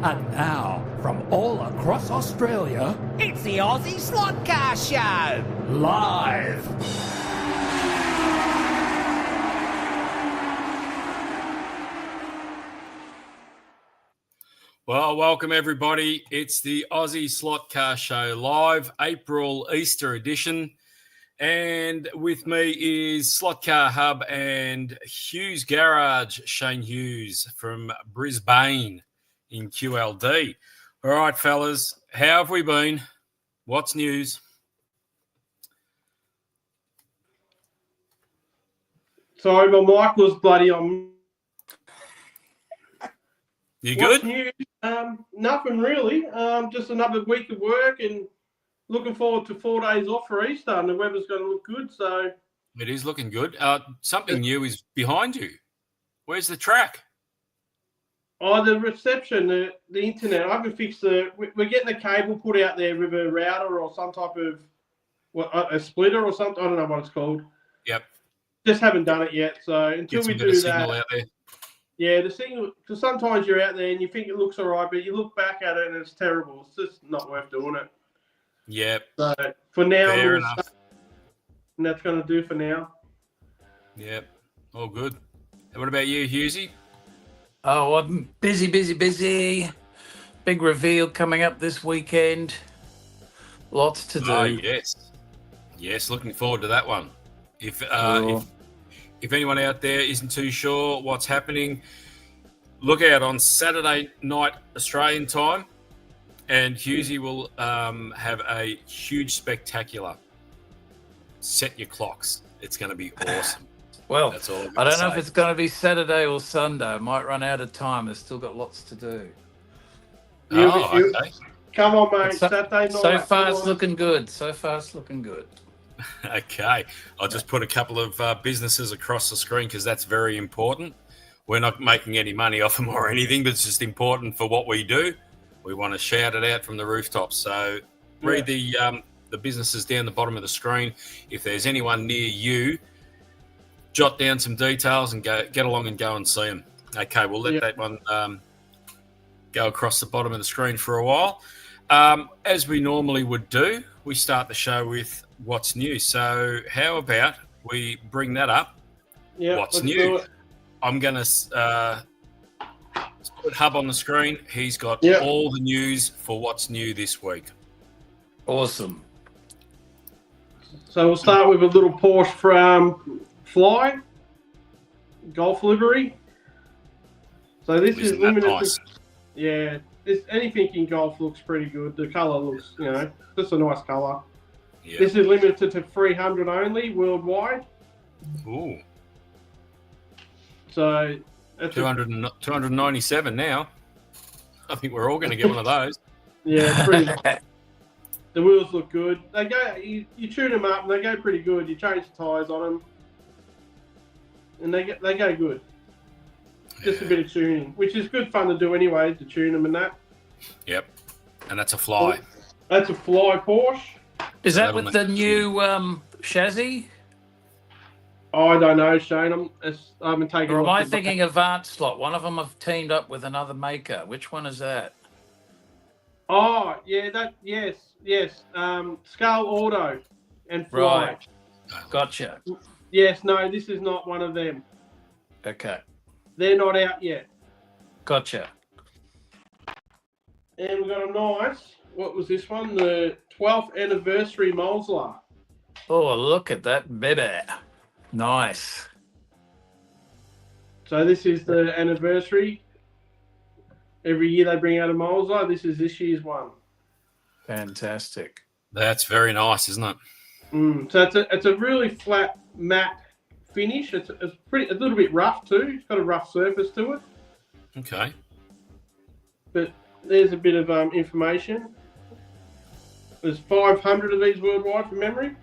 And now, from all across Australia, It's the Aussie Slotcar Show! live. Well, welcome everybody. It's the Aussie Slotcar Show live, April Easter edition. And with me is Slotcar Hub and Hughes Garage, Shane Hughes from Brisbane in QLD. All right, fellas, how have we been? What's news? Sorry, my mic was bloody on. You What's good? new? Nothing really. Just another week of work and looking forward to 4 days off for Easter, and the weather's going to look good. So It is looking good. Something new is behind you. Where's the track? the reception, the internet. I haven't fixed we're getting a cable put out there with a router or some type of a splitter or something. I don't know what it's called. Yep. Just haven't done it yet. So until Get we some better do signal that, out there. yeah, the signal. Because sometimes you're out there and you think it looks all right, but you look back at it and it's terrible. It's just not worth doing it. Yep. So for now, Fair we'll enough. start, and that's going to do for now. Yep. All good. And what about you, Hughesy? Oh, I'm busy. Big reveal coming up this weekend. Lots to do. Oh, yes. Looking forward to that one. If anyone out there isn't too sure what's happening, look out on Saturday night Australian time, and Hughesy will have a huge spectacular. Set your clocks. It's going to be awesome. Well, That's all I'm I gonna don't know say. if it's going to be Saturday or Sunday. I might run out of time. There's still got lots to do. Okay. Come on, mate. So- Saturday night. So far, come it's on. looking good. Okay. I'll just put a couple of businesses across the screen because that's very important. We're not making any money off them or anything, but it's just important for what we do. We want to shout it out from the rooftops. So read the businesses down the bottom of the screen. If there's anyone near you, jot down some details and get along and go and see them. Okay, we'll let that one go across the bottom of the screen for a while. As we normally would do, we start the show with what's new. So how about we bring that up? Yeah, What's let's new? do it. I'm going to put Hub on the screen. He's got all the news for what's new this week. Awesome. So we'll start with a little Porsche from Fly Golf livery. So this is Isn't that limited. nice? Anything in golf looks pretty good. The colour looks, just a nice colour. Yeah. This is limited to 300 only worldwide. Ooh, So that's 297 now. I think we're all going to get one of those. pretty. The wheels look good. They go. You tune them up, and they go pretty good. You change the tyres on them, and they go good. Just a bit of tuning, which is good fun to do anyway, to tune them and that. Yep. And that's a Fly. That's a Fly Porsche. Is that with the new chassis? I don't know, Shane. I haven't taken. Or am off I the- thinking Advanced Slot? One of them have teamed up with another maker. Which one is that? Oh, yeah, yes. Skull Auto and Fly. Right. Gotcha. Yes, no, this is not one of them. Okay. They're not out yet. Gotcha. And we got a nice. What was this one? The 12th anniversary Molsler. Oh, look at that baby. Nice. So this is the anniversary. Every year they bring out a Molsler. This is this year's one. Fantastic. That's very nice, isn't it? So it's a really flat matte finish. It's a little bit rough too. It's got a rough surface to it. Okay. But there's a bit of information. There's 500 of these worldwide from memory.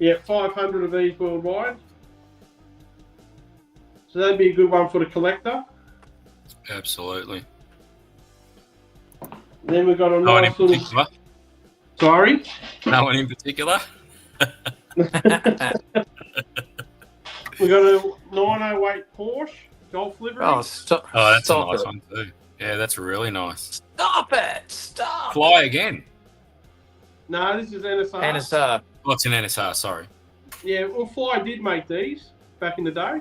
Yeah, 500 of these worldwide. So that'd be a good one for the collector. Absolutely. Then we've got a No one in nice little. particular. Sorry. No one in particular. We got a 908 Porsche Golf livery. Oh, stop. Oh, that's stop a nice it. one too. Yeah, that's really nice. Stop it! Stop! Fly again. No, this is NSR. NSR. Oh, it's an NSR, sorry. Yeah, well, Fly did make these back in the day.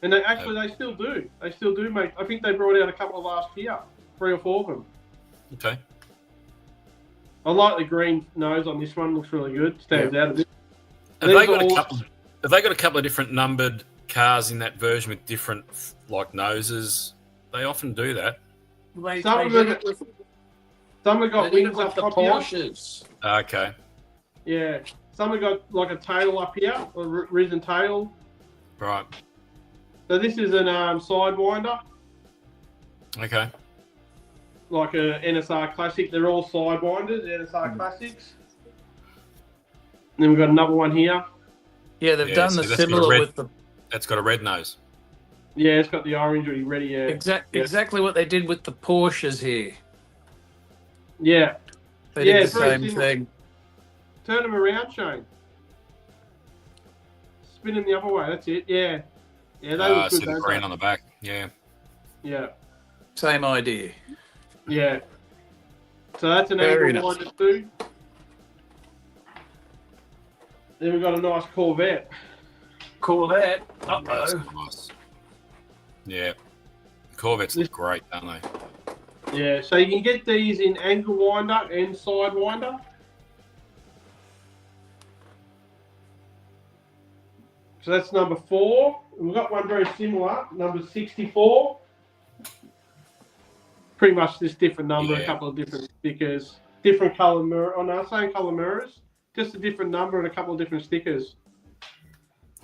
And they still do. They still do make. I think they brought out a couple last year, 3 or 4 of them. Okay. I like the green nose on this one. Looks really good. Stands out a bit. Have they got a couple of different numbered cars in that version with different noses? They often do that. Some have got wings up the top here. Porsches. Okay. Yeah. Some have got like a tail up here, a risen tail. Right. So this is an sidewinder, Okay. like a NSR Classic. They're all sidewinders, NSR Classics. And then we've got another one here. Yeah, they've done so the that's got a similar red- with the That's got a red nose. Yeah, it's got the orange ready. Yeah. exactly what they did with the Porsches here. Yeah. They Yeah, did the it's very same similar. thing. Turn them around, Shane. Spin them the other way. That's it. Yeah. Yeah, they look See good. the don't green they? on the back. Yeah. Yeah. Same idea. Yeah. So that's an Very angle nice. winder too. Then we've got a nice Corvette. Corvette. That's nice. Yeah. Corvettes look great, don't they? Yeah, so you can get these in angle winder and sidewinder. So that's number 4. We've got one very similar, number 64. Pretty much this different number, a Yeah. couple of different stickers, different colour mirror. Oh no, same colour mirrors, just a different number and a couple of different stickers.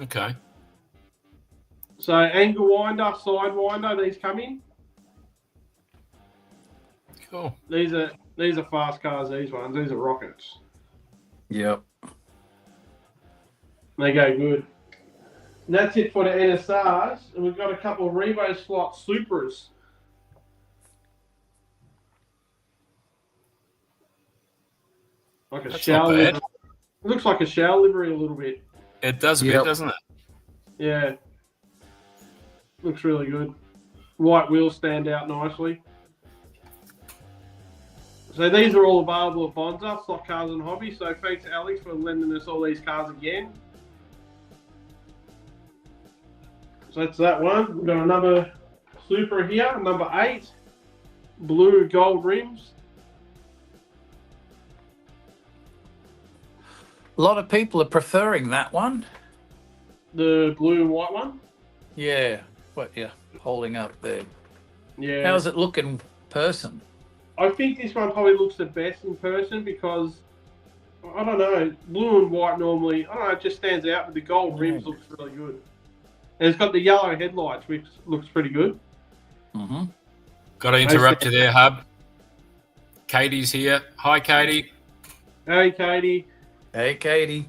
Okay. So angle winder, sidewinder, these come in. Cool. These are fast cars. These ones, these are rockets. Yep. They go good. And that's it for the NSRs. And we've got a couple of Revo slot Supras. Like a That's shell not bad. livery. It looks like a shell livery a little bit. It does a Yep. bit, doesn't it? Yeah. Looks really good. White wheels stand out nicely. So these are all available at Bonza, Slot Cars and Hobby. So thanks, Alex, for lending us all these cars again. So that's that one. We've got another Supra here, number 8. Blue gold rims. A lot of people are preferring that one. The blue and white one. Yeah. What you're holding up there. Yeah. How's it look in person? I think this one probably looks the best in person because, I don't know, blue and white normally, I don't know, it just stands out, but the gold rims looks really good. And it's got the yellow headlights, which looks pretty good. Mm-hmm. Got to interrupt you there, Hub. Katie's here. Hi, Katie. Hey, Katie. Hey, Katie.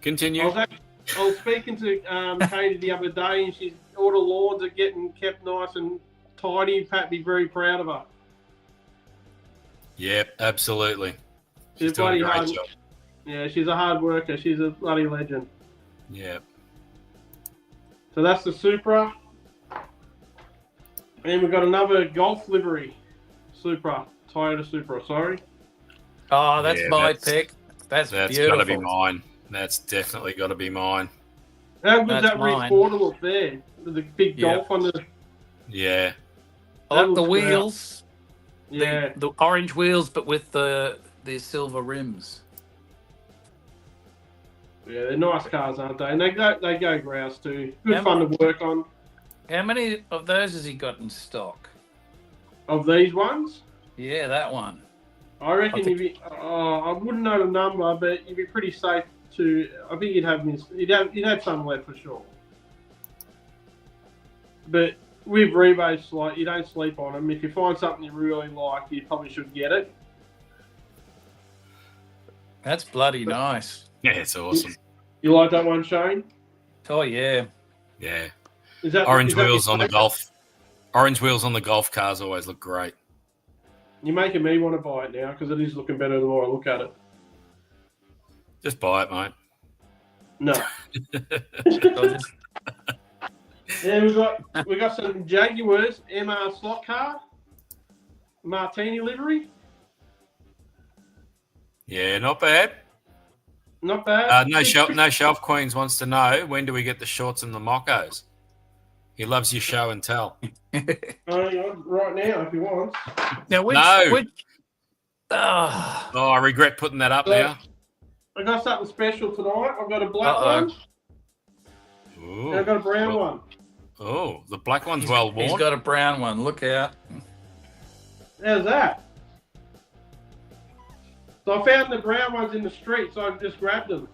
Continue. I was speaking to Katie the other day, and all the lawns are getting kept nice and tidy. Pat be very proud of her. Yep, absolutely. She's doing a bloody great hard. job. Yeah, she's a hard worker. She's a bloody legend. Yep. So that's the Supra. And we've got another Golf livery. Toyota Supra, sorry. Oh, that's Yeah, my that's- pick. That's That's beautiful. got to be mine. That's definitely got to be mine. How good's That's that rear mine. quarter look there? With the big Yeah. Golf on the... Yeah. I like That the looks good. wheels, Yeah. the orange wheels, but with the silver rims. Yeah, they're nice cars, aren't they? And they go grouse too. Good Yeah. fun to work on. How many of those has he got in stock? Of these ones, Yeah, that one. I reckon I think- you'd be. I wouldn't know the number, but you'd be pretty safe to. I think you'd have some left for sure. But with Rebos, like you don't sleep on them. If you find something you really like, you probably should get it. That's bloody nice. Yeah, it's awesome. You like that one, Shane? Oh yeah. Yeah. Is that Orange is that your wheels on the favourite? Golf. Orange wheels on the Golf cars always look great. You're making me want to buy it now because it is looking better the more I look at it. Just buy it, mate. No. I'll just- Yeah, we got some Jaguars MR Slotcar Martini livery. Yeah, not bad. Not bad. No Shelf Queens wants to know, when do we get the shorts and the moccos? He loves your show and tell. Right now, if you want. Now, No. Oh, I regret putting that up now. I got something special tonight. I've got a black Uh-oh. one. Ooh. And I've got a brown one. Oh, the black one's well worn. he's got a brown one. Look out. How's that? So I found the brown ones in the street, so I just grabbed them.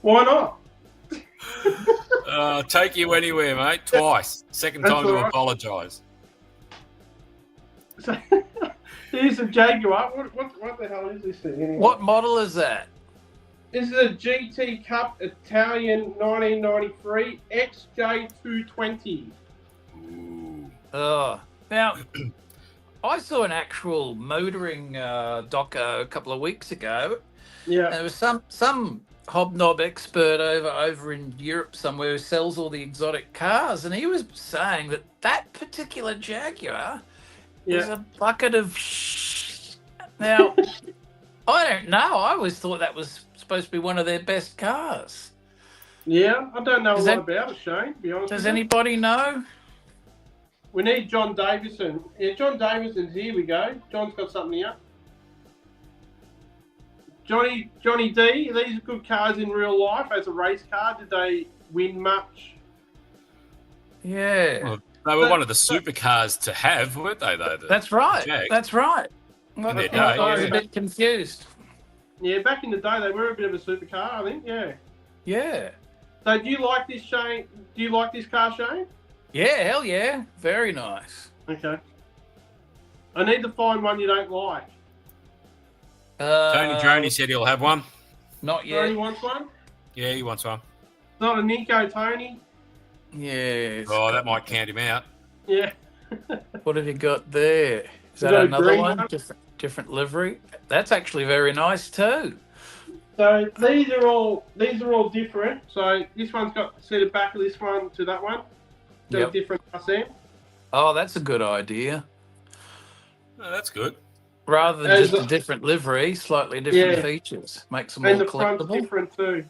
Why not? Take you anywhere, mate. Twice. Second That's time to all right. apologise. So, here's a Jaguar. What the hell is this thing anyway? What model is that? This is a GT Cup Italian 1993 XJ220. Ooh. Oh, now I saw an actual motoring doco a couple of weeks ago. Yeah. There was some hobnob expert over in Europe somewhere who sells all the exotic cars, and he was saying that particular Jaguar is a bucket of shh. Now, I don't know. I always thought that was supposed to be one of their best cars. Yeah, I don't know a lot about it, Shane, to be honest Does with you. anybody know? We need John Davison. Yeah, John Davison's here. We go. John's got something here. Johnny D, these are good cars in real life as a race car. Did they win much? Yeah. Well, they were one of the supercars to have, weren't they, though? That's right. Jag. That's right. In their day, I was yeah. a bit confused. Yeah, back in the day, they were a bit of a supercar, I think. Yeah. Yeah. So, do you like this, Shane? Do you like this car, Shane? Yeah, hell yeah. Very nice. Okay. I need to find one you don't like. Tony Droney said he'll have one. Not yet. Tony wants one. Yeah, he wants one. Not a Nico Tony. Yes. Oh, that might count him out. Yeah. What have you got there? Is that got a another green one? one. Different livery. That's actually very nice too. So these are all different. So this one's got see the back of this one to that one. Got Yep. a different RCM. Oh, that's a good idea. Oh, that's good. Rather than As just a a- different livery, slightly different Yeah. features. Makes them more And the front's collectible. different too.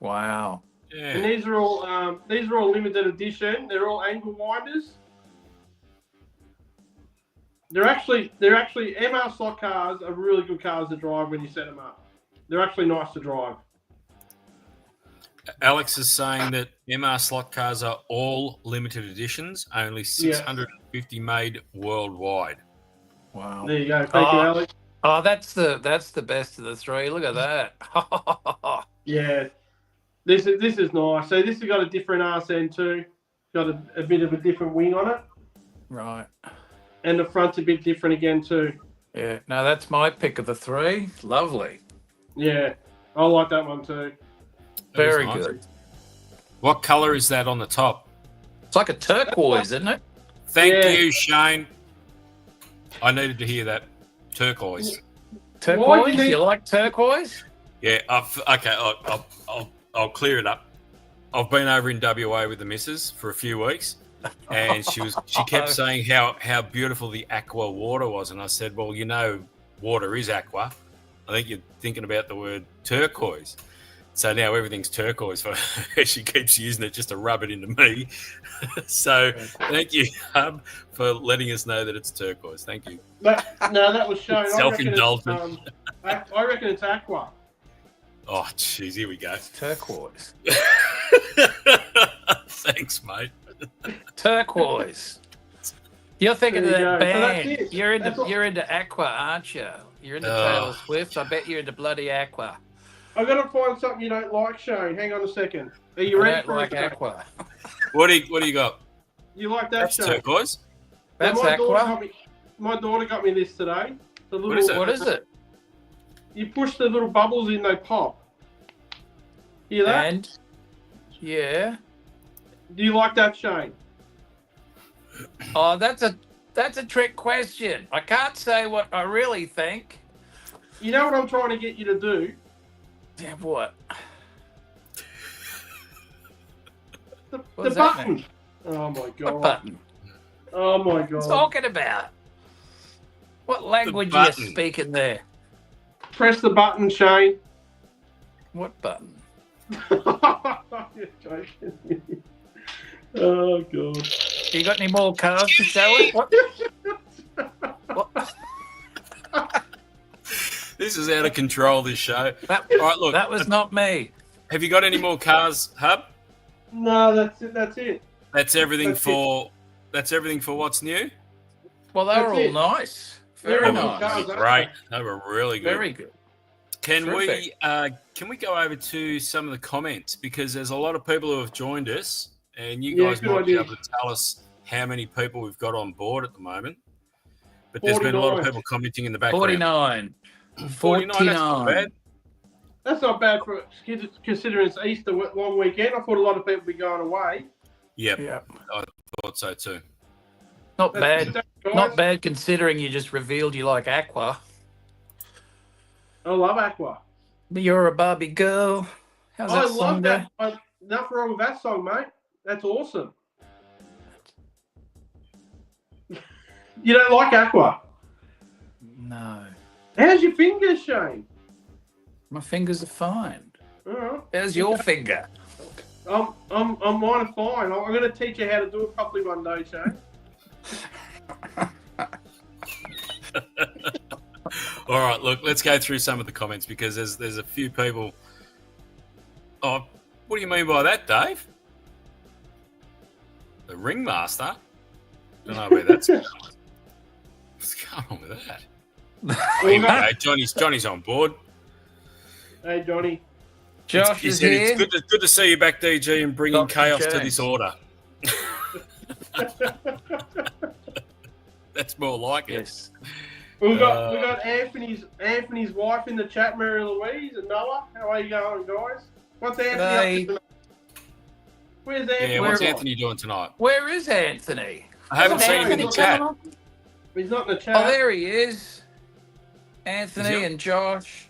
Wow. And Yeah. these are all limited edition. They're all angle winders. They're actually MR slot cars are really good cars to drive when you set them up. They're actually nice to drive. Alex is saying that MR slot cars are all limited editions, only 650 made worldwide. Wow. There you go. Thank you, Alex. Oh, that's the best of the three. Look at that. Yeah. This is nice. So this has got a different RCN too. Got a bit of a different wing on it. Right. And the front's a bit different again too. Yeah. No, that's my pick of the three. Lovely. Yeah. I like that one too. That is Very nice. good. What colour is that on the top? It's like a turquoise, isn't it? Thank Yeah. you, Shane. I needed to hear that. Turquoise. Turquoise? you need- You like turquoise? Yeah. Okay. I'll clear it up. I've been over in WA with the missus for a few weeks, and she kept saying how beautiful the aqua water was, and I said, well, you know, water is aqua. I think you're thinking about the word turquoise. So now everything's turquoise for her. She keeps using it just to rub it into me. So thank you, Hub, for letting us know that it's turquoise. Thank you. That was shown. Self-indulgent. I reckon it's aqua. Oh, jeez, here we go. Turquoise. Thanks, mate. Turquoise. You're thinking of There you that go. So that's band. it. You're That's all- into Aqua, aren't you? You're into Oh. Taylor Swift. I bet you're into bloody Aqua. I've got to find something you don't like, Shane. Hang on a second. Are you I ready don't for like it? Shane? Aqua. What do you got? You like that, That's Shane? turquoise. Now, That's my daughter Aqua. got me- My daughter got me this today. The little, What is it? What is it? You push the little bubbles in, they pop. Hear that? And yeah. Do you like that, Shane? Oh, that's a trick question. I can't say what I really think. You know what I'm trying to get you to do? Yeah, what? The does that button. mean? Oh my What god. button? Oh my What are you god. talking about? What language are you button. speaking there? Press the button, Shane. What button? You're joking. Oh god. You got any more cars to show us? What? What? This is out of control, this show. That, All right, look. that was not me. Have you got any more cars, Hub? No, that's it. That's it. That's everything That's for. That's everything for what's new. Well, they were all That's it. nice. They're Very all nice. cars. Great. They were really good. Very good. Can Terrific. we go over to some of the comments, because there's a lot of people who have joined us, and you Yeah, guys good might be idea. able to tell us how many people we've got on board at the moment. But there's been a lot of 49. people commenting in the background. 49. 49, that's not bad. That's not bad for considering it's Easter long weekend. I thought a lot of people would be going away. Yep, Yeah. I thought so too. Not That's- bad. guys, Not bad considering you just revealed you like Aqua. I love Aqua. But you're a Barbie girl. How's I that song love go? that. Nothing wrong with that song, mate. That's awesome. You don't like Aqua? No. How's your fingers, Shane? My fingers are fine. All How's your finger? right. I'm mine are fine. I'm going to teach you how to do it properly one day, Shane. All right, look, let's go through some of the comments, because there's a few people. Oh, what do you mean by that, Dave? The ringmaster? Don't know where that's going. What's going on with that? Oh, here we go. Johnny's on board. Hey, Johnny. Josh He is said here. it's good to see you back, DG, and bringing Dr. chaos to James. this order. That's more like it. Yes. We got Anthony's wife in the chat, Mary Louise and Noah. How are you going, guys? What's Anthony up to tonight? Where's Anthony? Yeah, what's Where- Anthony doing tonight? Where is Anthony? I haven't Isn't seen him in the Anthony chat. coming on? He's not in the chat. Oh, there he is. Anthony Is he? and Josh.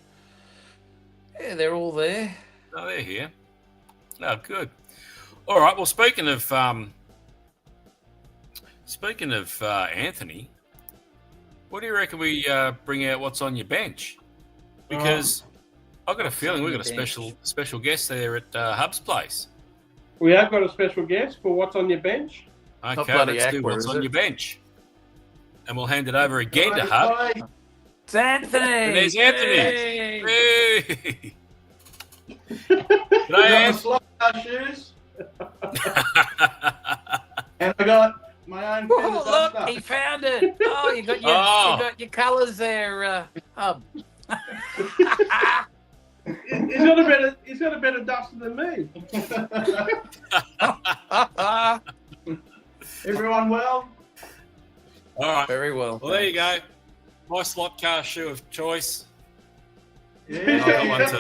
Yeah, they're all there. Oh, they're here. Oh, good. All right. Well, speaking of Anthony, what do you reckon we bring out? What's on your bench? Because I've got a feeling we've got a special guest there at Hub's place. We have got a special guest for what's on your bench. Okay, bloody let's do Aqua, what's is on it? your bench, and we'll hand it over again to Hub. It's Anthony. And there's Anthony. Hey. Hey. G'day, Anth. Slotcar shoes, and I got my own feathers Oh, stuff. look, he found it. Oh, you got your colours there, Hub. He's got a better duster than me. Everyone well? All right. Very well. Well, there you go. My slot car shoe of choice. Yeah. I got one too.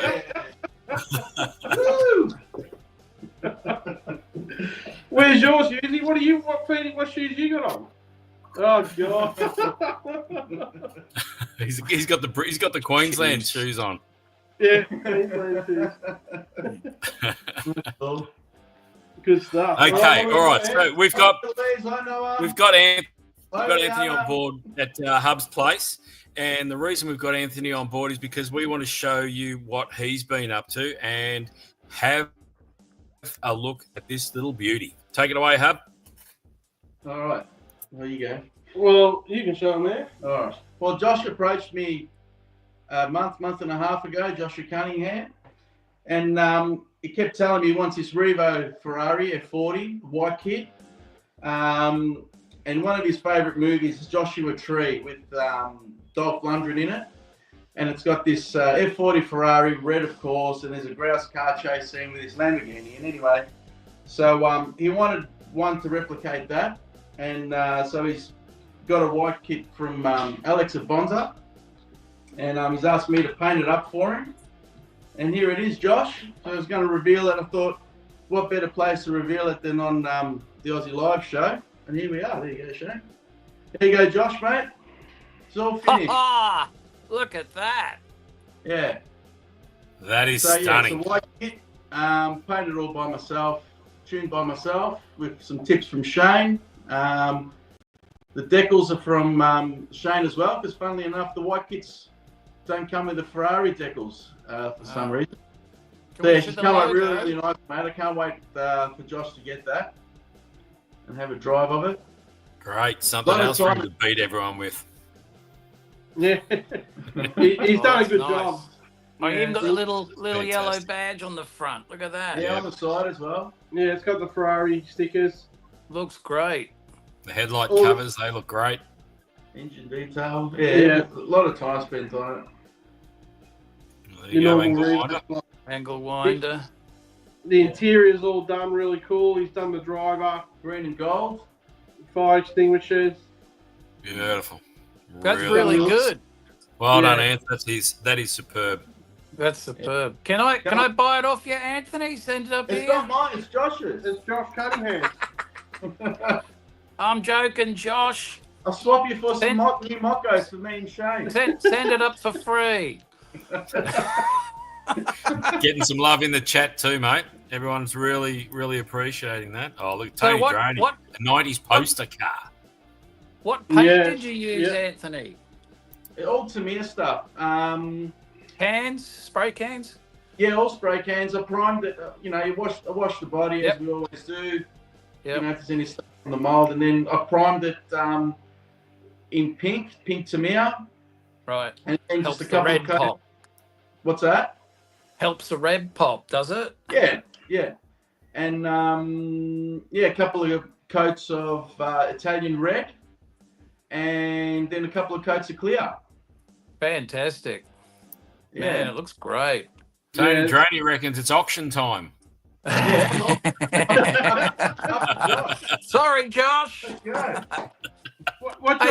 Woo! Where's yours, Yuzi? What shoes you got on? Oh god. He's got the Queensland shoes on. Yeah. Good stuff. Okay, all right. So we've got Anthony Anthony on board at Hub's place, and the reason we've got Anthony on board is because we want to show you what he's been up to and have a look at this little beauty. Take it away, Hub. All right, there you go. Well, you can show them there. All right. Well, Josh approached me a month and a half ago, Joshua Cunningham, and he kept telling me he wants this Revo Ferrari F40 white kit. And one of his favourite movies is Joshua Tree with Dolph Lundgren in it. And it's got this F40 Ferrari, red of course, and there's a grouse car chase scene with this Lamborghini. And anyway, so he wanted one to replicate that. And so he's got a white kit from Alex at Bonza. And he's asked me to paint it up for him. And here it is, Josh. So I was going to reveal it. I thought, what better place to reveal it than on the Aussie Live show? And here we are. There you go, Shane. There you go, Josh, mate. It's all finished. Look at that. Yeah. That is So yeah, stunning. it's a white kit, painted all by myself, tuned by myself, with some tips from Shane. The decals are from Shane as well, because funnily enough, the white kits don't come with the Ferrari decals for some reason. So yeah, she's come out really, really nice, mate. I can't wait for Josh to get that and have a drive of it. Great. Something else for him to beat everyone with. Yeah, he's done a good job. Oh, you even got the little Fantastic. yellow badge on the front. Look at that. Yeah, on the side as well. Yeah, it's got the Ferrari stickers. Looks great. The headlight covers, they look great. Engine detail. Yeah, a lot of time spent on it. There you go, angle winder. Angle winder. The interior's all done really cool. He's done the driver, Green and gold. fire extinguishers. Beautiful. That's really good. Well done, Anthony. That is superb. That's superb. Can I buy it off you, Anthony? Send it up It's here. not mine, it's Josh's. It's Josh Cunningham. I'm joking, Josh. I'll swap you for some new mockos for me and Shane. Send it up for free. Getting some love in the chat too, mate. Everyone's really, really appreciating that. Oh, look, Tony Droney, a 90s poster car. What paint did you use, Anthony? All Tamiya stuff. Cans? Spray cans? Yeah, all spray cans. I primed it. I wash the body as we always do. Yep. If there's any stuff on the mold, and then I primed it in pink Tamiya. Right. And then Helps just a the couple red of coats. pop. What's that? Helps the red pop, does it? Yeah. And a couple of coats of Italian red, and then a couple of coats of clear. Fantastic. Yeah. Man, it looks great. Tony Droney reckons it's auction time. Sorry, Josh. What's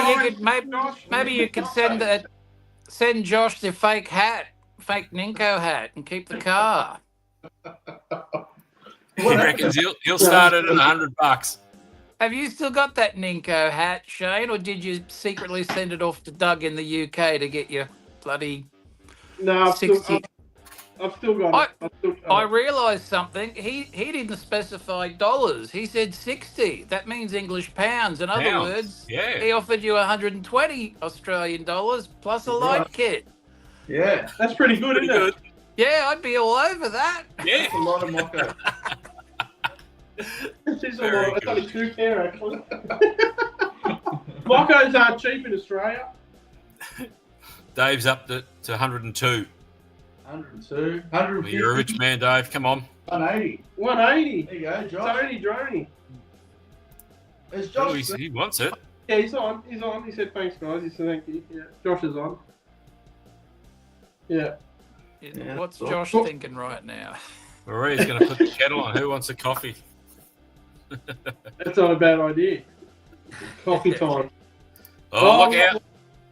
maybe you could send Josh the fake Ninko hat, and keep the car. He reckons he'll start it at $100. Have you still got that Ninko hat, Shane, or did you secretly send it off to Doug in the UK to get your bloody? No, I've 60? I've still got it. I realised something. He didn't specify dollars. He said 60. That means English pounds. In other words, he offered you 120 Australian dollars plus a light kit. Yeah, that's pretty good, isn't it? Yeah, I'd be all over that. Yeah, that's a lot of mocko. It's only $2 there, actually. Mockos aren't cheap in Australia. Dave's up to 102. 102. 150. You're a rich man, Dave. Come on. 180. 180. There you go, Josh. Tony Droney. It's Josh. He wants it. Yeah, he's on. He said thanks, guys. He said thank you. Yeah, Josh is on. Yeah. What's Josh thinking right now? Maria's going to put the kettle on. Who wants a coffee? That's not a bad idea. Coffee time. Oh, look out.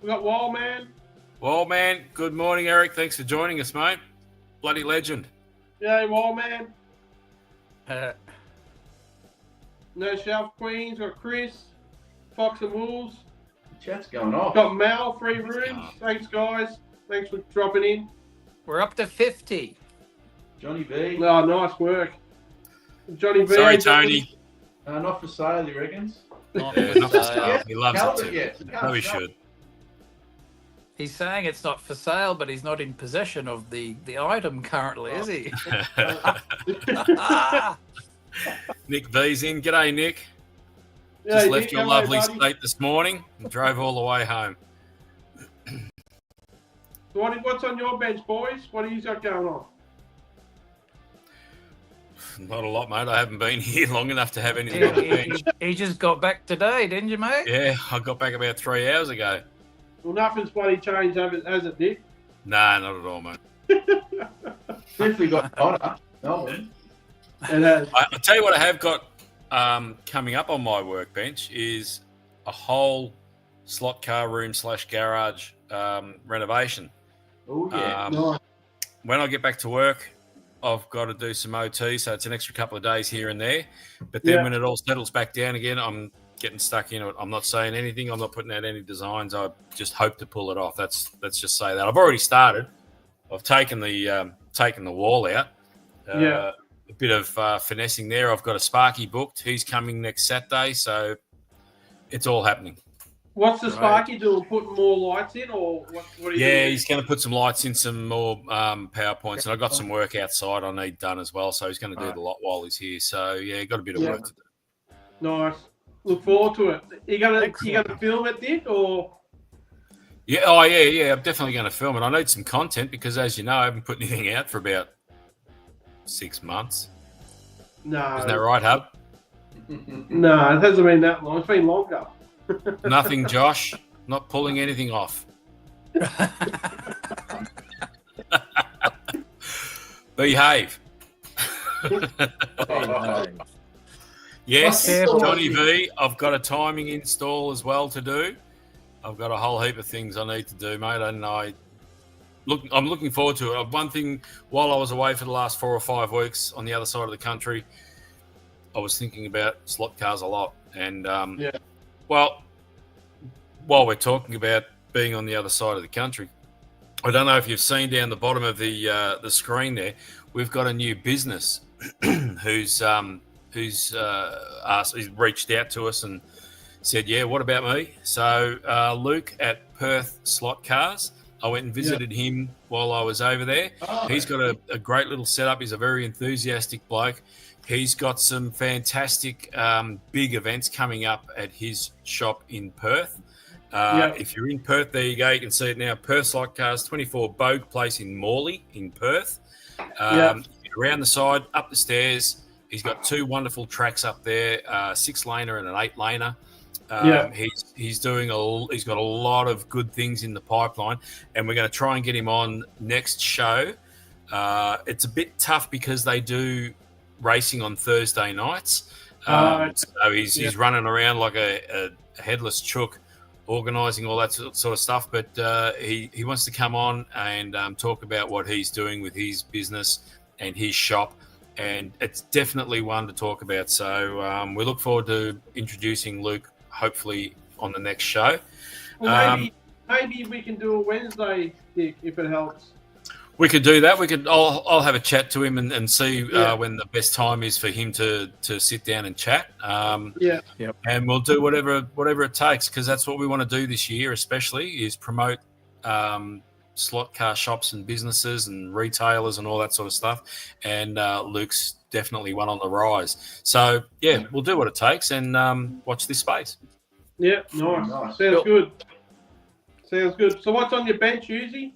We got Wild Man. Wild Man, good morning, Eric. Thanks for joining us, mate. Bloody legend. Yeah, Wild Man. No Shelf Queens. Got Chris. Fox and Wolves. The chat's going off. Got Mel, 3 rooms. Thanks, guys. Thanks for dropping in. We're up to 50. Johnny B. Oh, nice work. Johnny B. Sorry, Tony. Not for sale, he reckons. Not for sale. He loves it too. No, he should. He's saying it's not for sale, but he's not in possession of the item currently, is he? Nick V's in. G'day, Nick. Yeah, Just left your hello, lovely buddy. state this morning and drove all the way home. So what's on your bench, boys? What do you got going on? Not a lot, mate. I haven't been here long enough to have anything on the bench. He just got back today, didn't you, mate? Yeah, I got back about 3 hours ago. Well, nothing's bloody changed as it did. Nah, not at all, mate. Definitely got hotter. Melbourne. It has. I'll tell you what I have got coming up on my workbench is a whole slot car room / garage renovation. Oh, yeah. Nice. When I get back to work, I've got to do some OT, so it's an extra couple of days here and there. But then when it all settles back down again, I'm getting stuck in it. I'm not saying anything. I'm not putting out any designs. I just hope to pull it off. Let's just say that. I've already started. I've taken the wall out. Yeah. A bit of finessing there. I've got a Sparky booked. He's coming next Saturday, so it's all happening. What's the Sparky doing? Putting more lights in, or what are you doing? He's going to put some lights in, some more PowerPoints, and I've got some work outside I need done as well, so he's going to do the lot while he's here. So, yeah, got a bit of work to do. Nice. Look forward to it. You gonna film it, Dick, or? Yeah, I'm definitely going to film it. I need some content because, as you know, I haven't put anything out for about 6 months. No. Isn't that right, Hub? No, it hasn't been that long. It's been longer. Nothing, Josh. Not pulling anything off. Behave. Yes, Johnny V. I've got a timing install as well to do. I've got a whole heap of things I need to do, mate, and I'm looking forward to it. One thing, while I was away for the last 4 or 5 weeks on the other side of the country, I was thinking about slot cars a lot, and well, while we're talking about being on the other side of the country, I don't know if you've seen down the bottom of the screen there, we've got a new business who's reached out to us and said, yeah, what about me? So Luke at Perth Slot Cars, I went and visited him while I was over there. He's got a great little setup. He's a very enthusiastic bloke. He's got some fantastic big events coming up at his shop in Perth. If you're in Perth, there you go. You can see it now. Perth Slot Cars, 24 Bogue Place in Morley in Perth. Around the side, up the stairs, he's got 2 wonderful tracks up there, 6-laner and an 8-laner. He's got a lot of good things in the pipeline, and we're going to try and get him on next show. It's a bit tough because they do racing on Thursday nights. So he's running around like a headless chook, organising all that sort of stuff. But he wants to come on and talk about what he's doing with his business and his shop. And it's definitely one to talk about. So we look forward to introducing Luke, hopefully, on the next show. Well, maybe we can do a Wednesday, Dick, if it helps. We could do that. I'll have a chat to him and see when the best time is for him to sit down and chat. And we'll do whatever it takes, because that's what we want to do this year, especially, is promote slot car shops and businesses and retailers and all that sort of stuff. And Luke's definitely one on the rise. So we'll do what it takes and watch this space. Yeah, nice. Sounds good. So what's on your bench, Uzi?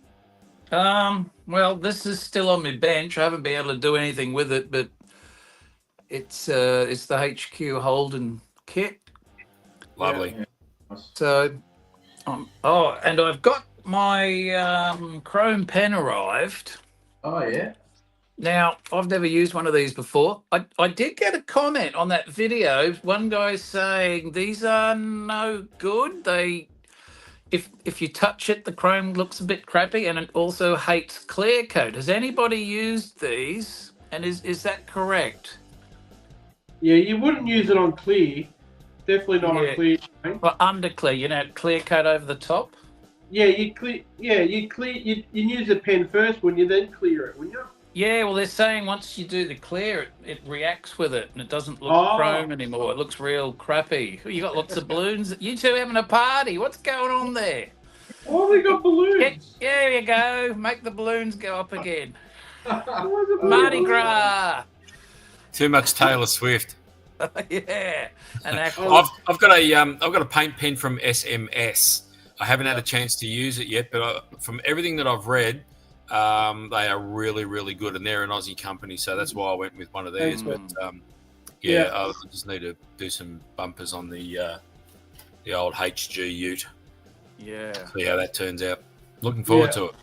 Well, this is still on my bench. I haven't been able to do anything with it, but it's the HQ Holden kit. Lovely. So, and I've got my chrome pen arrived. Oh yeah. Now, I've never used one of these before. I did get a comment on that video. One guy saying these are no good. If you touch it, the chrome looks a bit crappy, and it also hates clear coat. Has anybody used these? And is that correct? Yeah, you wouldn't use it on clear. Definitely not on clear. Well, under clear, clear coat over the top. Yeah, you use the pen first, wouldn't you? Then clear it, wouldn't you? Yeah, well, they're saying once you do the clear, it reacts with it, and it doesn't look chrome anymore. It looks real crappy. You got lots of balloons. You two having a party? What's going on there? Oh, they got balloons. There you go. Make the balloons go up again. Mardi Gras. Too much Taylor Swift. Yeah. And I've got a paint pen from SMS. I haven't had a chance to use it yet, but from everything that I've read, they are really, really good, and they're an Aussie company, so that's why I went with one of theirs. But I just need to do some bumpers on the old HG Ute. Yeah. See how that turns out. Looking forward to it.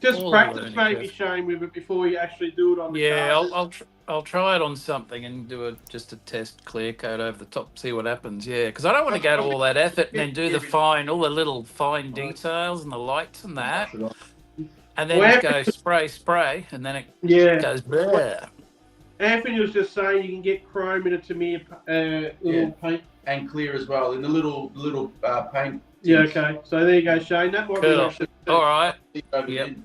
Just practice, maybe, Shane, with it before you actually do it on the car. I'll try it on something and do just a test clear coat over the top, see what happens. Yeah, because I don't want to go to all that effort and then do all the little fine details and the lights and that. And then just go spray, and then it goes there. Anthony was just saying you can get chrome in a Tamiya little paint. And clear as well, in the little paint. Yeah, okay. So there you go, Shane. That might be All right. Yep.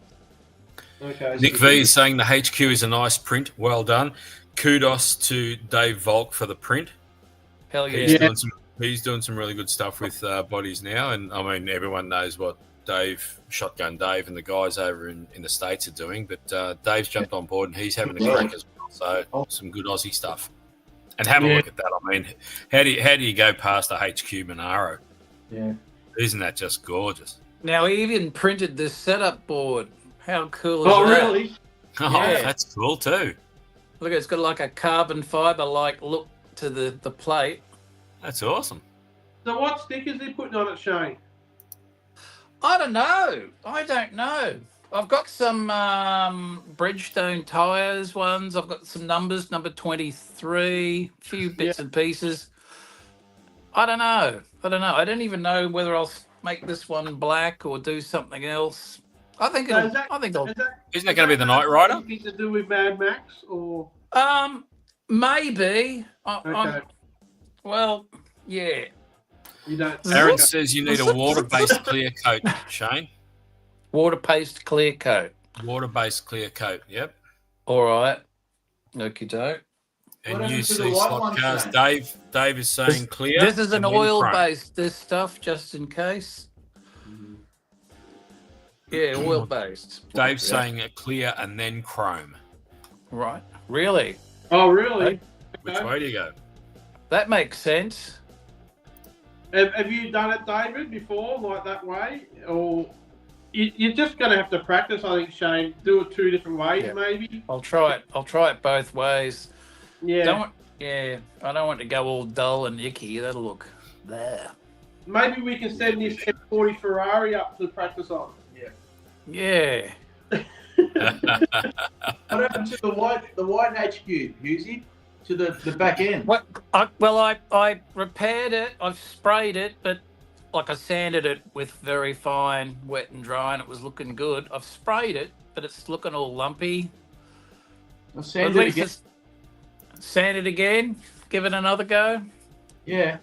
Okay. Nick V is saying the HQ is a nice print. Well done. Kudos to Dave Volk for the print. Hell yeah. He's doing some really good stuff with bodies now. And, I mean, everyone knows what Shotgun Dave and the guys over in the States are doing. But Dave's jumped on board and he's having a crack as well. So some good Aussie stuff. And have a look at that. I mean, how do you go past a HQ Monaro? Yeah. Isn't that just gorgeous? Now, he even printed this setup board. How cool is Oh, that? really? Oh, Yeah. that's cool too. Look, it's got like a carbon fibre-like look to the plate. That's awesome. So what stickers are you putting on it, Shane? I don't know. I've got some Bridgestone tyres ones. I've got some numbers, number 23, a few bits and pieces. I don't know. I don't even know whether I'll make this one black or do something else. I think Isn't that going to be the Knight Rider? Anything to do with Mad Max or? Maybe. Okay. Well, yeah. You don't. Aaron says you need a water-based clear coat, Shane. Water-based clear coat. Water-based clear coat, yep. All right. Okie doke. And you see slot cars. Dave is saying clear. This is an oil-based, this stuff, just in case. Yeah, oil-based. Dave's saying a clear and then chrome. Right. Really? Oh, really? Which way do you go? That makes sense. Have you done it, David, before, like that way? Or you're just going to have to practice, I think, Shane. Do it 2 different ways, maybe. I'll try it both ways. Yeah. I don't want to go all dull and icky. That'll look there. Maybe we can send this F40 Ferrari up to practice on. Yeah. What happened to the white HQ, Husey? To the back end? I repaired it. I've sprayed it, but like I sanded it with very fine wet and dry, and it was looking good. I've sprayed it, but it's looking all lumpy. I'll sand it again. Sand it again. Give it another go. Yeah.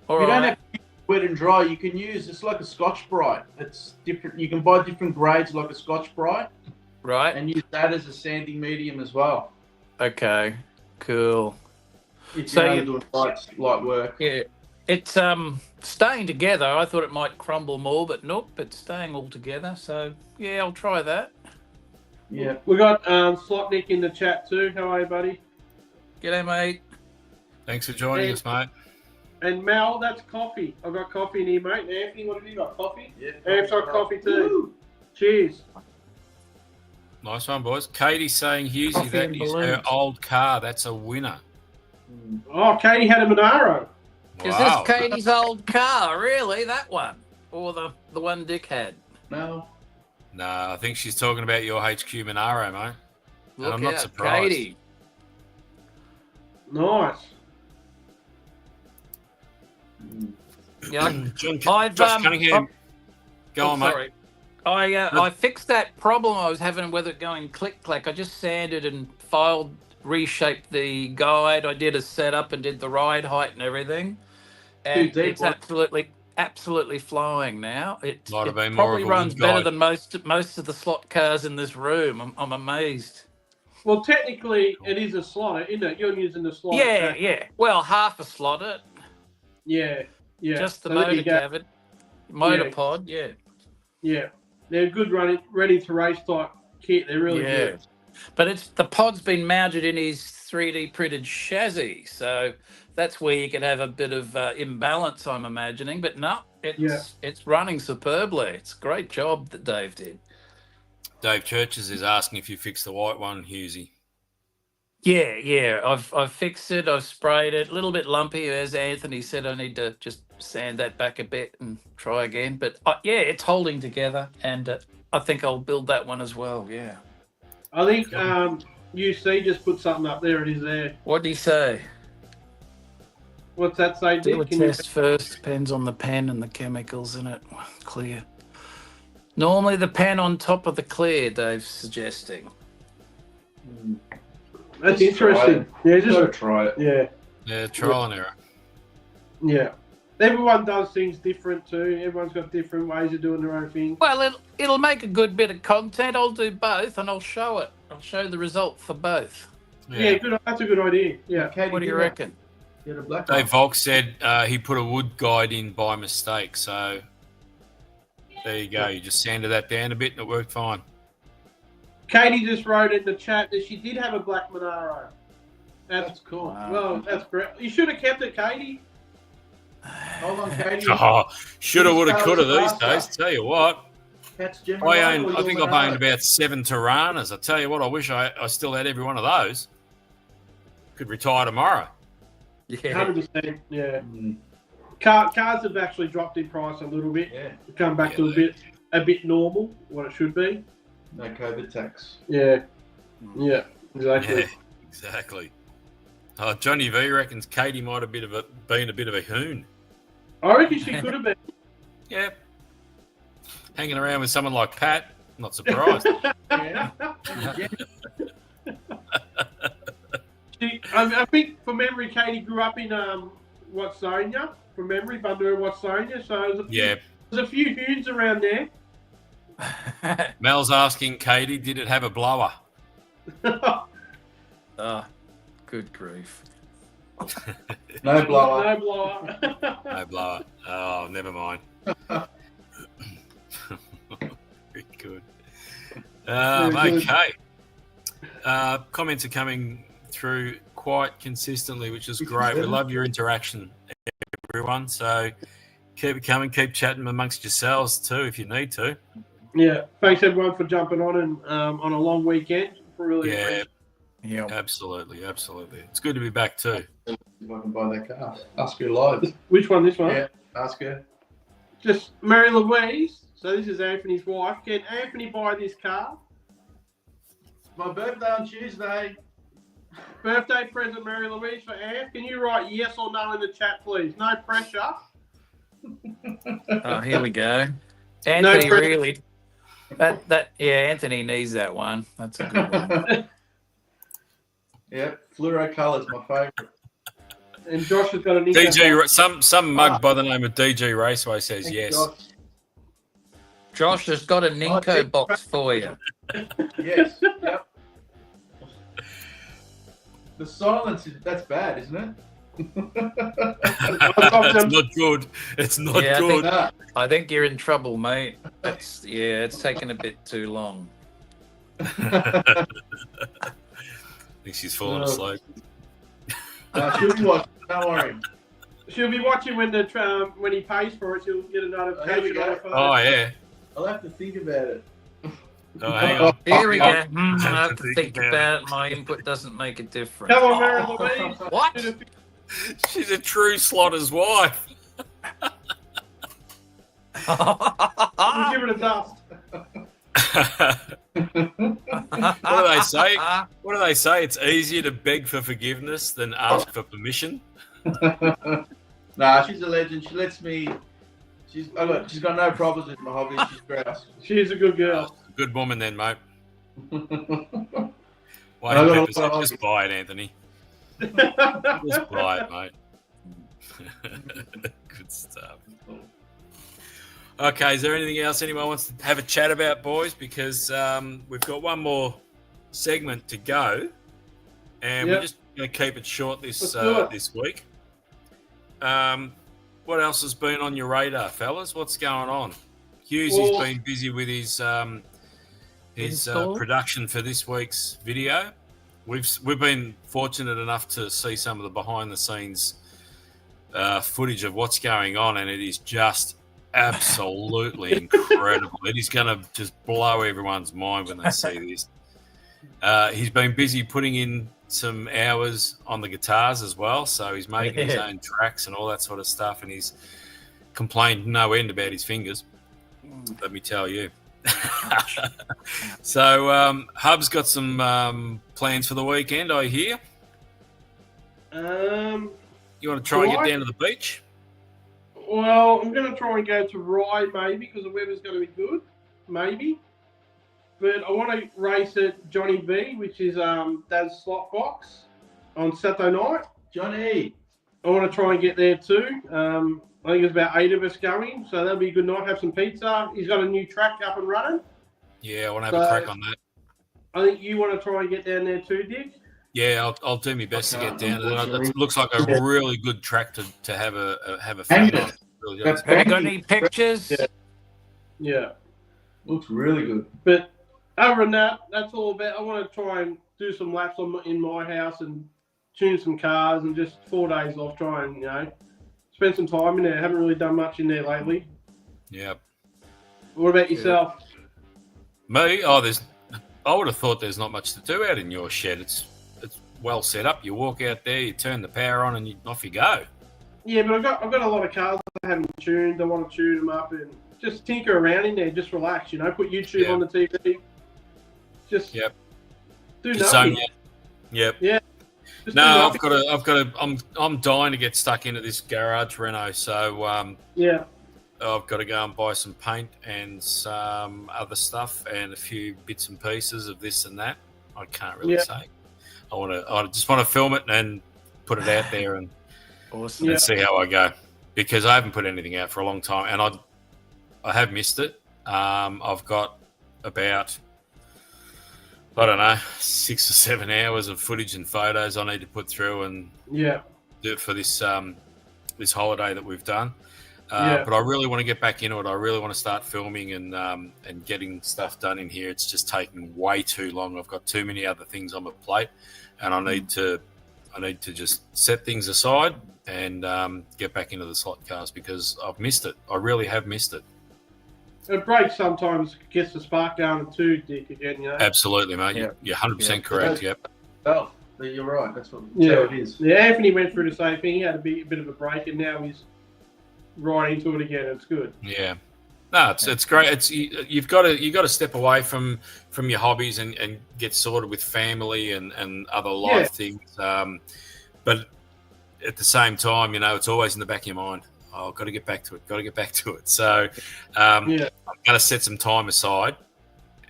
All you right. don't have to wet and dry. You can use, it's like a Scotch Brite. It's different. You can buy different grades like a Scotch Brite. Right. And use that as a sanding medium as well. Okay. Cool. If you're doing light work. Yeah. It's staying together. I thought it might crumble more, but nope, it's staying all together. So yeah, I'll try that. Yeah. We got Slotnik in the chat too. How are you, buddy? G'day, mate. Thanks for joining us, mate. And Mel, that's coffee. I've got coffee in here, mate. And Anthony, what have you got? Coffee? Yeah. Amp's got coffee too. Woo! Cheers. Nice one, boys. Katie's saying, Husey, Coffee that and is her balloons. old car. That's a winner. Oh, Katie had a Monaro. Is Wow. this Katie's old car? Really? That one? Or the one Dick had? No. No, I think she's talking about your HQ Monaro, mate. Look I'm not out, surprised. Katie. Nice. Yeah, Josh Cunningham. Go on, mate. sorry. I fixed that problem I was having with it going click-clack. I just sanded and filed, reshaped the guide. I did a setup and did the ride height and everything. And Too deep, it's absolutely flying now. It Might have been more probably of a runs wind better guide. than most of the slot cars in this room. I'm amazed. Well, technically, it is a slotter, isn't it? You're using the slotter. Yeah. Well, half a slot Yeah. just the So there motor you go. cavity. Motor pod, yeah. Yeah. They're good running, ready to race type kit. They're really Yeah. good. But the pod's been mounted in his 3D printed chassis, so that's where you could have a bit of imbalance, I'm imagining. But no, it's running superbly. It's a great job that Dave did. Dave Churches is asking if you fixed the white one, Husey. Yeah. I've fixed it. I've sprayed it. A little bit lumpy, as Anthony said. I need to just sand that back a bit and try again. But yeah, it's holding together, and I think I'll build that one as well. Yeah. I think UC just put something up there. It is there. What did he say? What's that say, Do a Dick? Can you- test first. Depends on the pen and the chemicals in it. Clear. Normally the pen on top of the clear, Dave's suggesting. That's Just try interesting. it. Yeah, Gotta just try it. yeah. Yeah, trial and error. Yeah. everyone does things different too. Everyone's got different ways of doing their own thing. Well, it'll make a good bit of content. I'll do both, and I'll show it. I'll show the result for both. Yeah, good. That's a good idea. Yeah. Katie, What do you reckon? Get a black Dave Volk said he put a wood guide in by mistake. So there you go. You just sanded that down a bit and it worked fine. Katie just wrote in the chat that she did have a black Monaro. That's cool. Wow. Well, that's great. You should have kept it, Katie. Hold on, Katie. Oh, shoulda, woulda, These coulda colours these are days. Tell you what. That's Gemini. I think I've owned about 7 Tiranas. I tell you what, I wish I still had every one of those. Could retire tomorrow. Yeah. 100%. Yeah. Cars have actually dropped in price a little bit. Yeah. Come back to a bit normal, what it should be. No COVID tax. Yeah. Yeah. Exactly. Yeah, exactly. Johnny V reckons Katie might have been a bit of a hoon. I reckon she could have been. Yeah. Hanging around with someone like Pat, not surprised. Yeah. I think, from memory, Katie grew up in Watsonia. From memory, Bundoora, Watsonia. So there's a few hoons around there. Mel's asking Katie, did it have a blower? Good grief. No blower. No blower. No blower. Oh, never mind. Very good. Okay. Comments are coming through quite consistently, which is great. We love your interaction, everyone. So keep it coming. Keep chatting amongst yourselves too, if you need to. Yeah. Thanks everyone for jumping on and on a long weekend. Really appreciate it. Yeah. Absolutely. It's good to be back too. If I can buy that car. Ask her live. Which one? This one? Yeah, ask her. Just Mary Louise. So this is Anthony's wife. Can Anthony buy this car? My birthday on Tuesday. Birthday present, Mary Louise, for Anth. Can you write yes or no in the chat, please? No pressure. Oh, here we go. Anthony, pressure. really. Anthony needs that one. That's a good one. Yeah, fluoro colours, my favourite. And Josh has got a nickname. Some mug by the name of DG Raceway says Thank yes. God. Josh has got a Ninko box for you. Yes. Yep. The silence that's bad, isn't it? It's not good. It's not good. I think you're in trouble, mate. It's taken a bit too long. I think she's fallen asleep. She'll be watching. Don't worry. She'll be watching when he pays for it. She'll get a notification on her phone. Oh yeah. I'll have to think about it. Oh, hang on. Here we go. I have to think about it. My input doesn't make a difference. Come on, Mary Louise. What? She's a true slotter's wife. We'll give it a dust. What do they say? What do they say? It's easier to beg for forgiveness than ask for permission. Nah, she's a legend. She lets me. She's got no problems with my hobby. She's grouse. She's a good girl. Good woman then, mate. I Why got a don't lot of just buy it, Anthony? Just buy it, mate. Good stuff. Okay, is there anything else anyone wants to have a chat about, boys? Because we've got one more segment to go, and we're just going to keep it short this week. What else has been on your radar, fellas? What's going on? Hughes has been busy with his production for this week's video. We've been fortunate enough to see some of the behind the scenes footage of what's going on, and it is just absolutely incredible. It is going to just blow everyone's mind when they see this. He's been busy putting in some hours on the guitars as well, so he's making his own tracks and all that sort of stuff, and he's complained no end about his fingers, let me tell you. So Hub's got some plans for the weekend, I hear. You want to try and get down to the beach? Well, I'm going to try and go to Rye maybe because the weather's going to be good, maybe. But I want to race at Johnny V, which is Dad's slot box on Saturday night. Johnny. I want to try and get there too. I I think there's about 8 of us going, so that'll be a good night. Have some pizza. He's got a new track up and running. Yeah, I want to have a crack on that. I think you want to try and get down there too, Dick. Yeah, I'll do my best to get down. It looks like a really good track to have a fan on. Really does. Have you got any pictures? Yeah. Looks really good. But other than that, that's all about. I want to try and do some laps in my house and tune some cars and just 4 days off. Try and spend some time in there. Haven't really done much in there lately. Yeah. What about yourself? Me? I would have thought there's not much to do out in your shed. It's well set up. You walk out there, you turn the power on, and off you go. Yeah, but I've got a lot of cars I haven't tuned. I want to tune them up and just tinker around in there. Just relax, Put YouTube on the TV. Just do Just nothing. Yep. Yeah. No, I'm dying to get stuck into this garage reno. So I've got to go and buy some paint and some other stuff and a few bits and pieces of this and that. I can't really say. I just want to film it and put it out there and see how I go, because I haven't put anything out for a long time and I have missed it. I've got about 6 or 7 hours of footage and photos I need to put through and do it for this this holiday that we've done. But I really want to get back into it. I really want to start filming and getting stuff done in here. It's just taking way too long. I've got too many other things on my plate, and I need to just set things aside and get back into the slot cars because I've missed it. I really have missed it. A break sometimes gets the spark going too, Dick, again, Absolutely, mate. You're 100% correct. Yep. Oh, you're right. That's how it is. Yeah, Anthony went through the same thing. He had a bit of a break, and now he's right into it again. It's good. Yeah. No, it's great. You've got to step away from your hobbies and get sorted with family and other life things. But at the same time, it's always in the back of your mind. Oh, I've got to get back to it. So I'm going to set some time aside,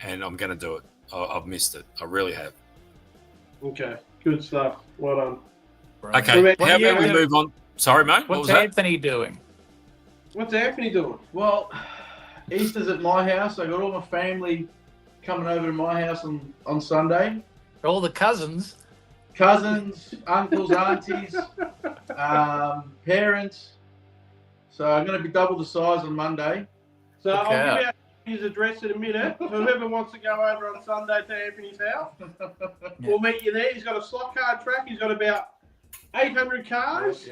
and I'm going to do it. I've missed it. I really have. Okay, good stuff. Well done. Right. Okay, how about we move on? Sorry, mate. What's Anthony doing? What's Anthony doing? Well, Easter's at my house. I got all my family coming over to my house on Sunday. All the cousins, uncles, aunties, parents. So I'm going to be double the size on Monday. So I'll give out his address in a minute. Whoever wants to go over on Sunday to Anthony's house, we'll meet you there. He's got a slot car track. He's got about 800 cars.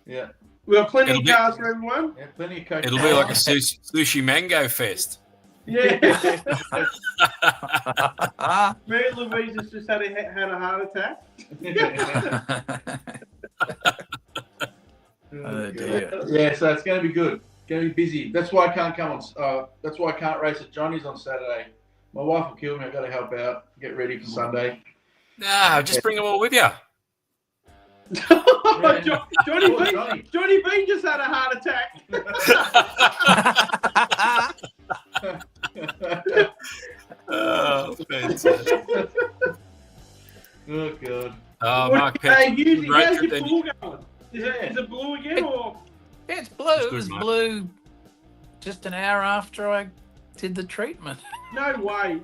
Yeah. We've got plenty of cars for everyone. Yeah, plenty of coke. It'll be like a sushi mango fest. Yeah. Me and Louise has just had a heart attack. Oh dear. Yeah, so it's going to be good. It's going to be busy. That's why I can't come on. That's why I can't race at Johnny's on Saturday. My wife will kill me. I've got to help out, get ready for Sunday. Nah, just bring them all with you. Johnny B just had a heart attack. Oh, fantastic. Oh, God. Oh, Mark how's your pool going? Is it blue again or? Yeah, it's blue. It was blue just an hour after I did the treatment. No way.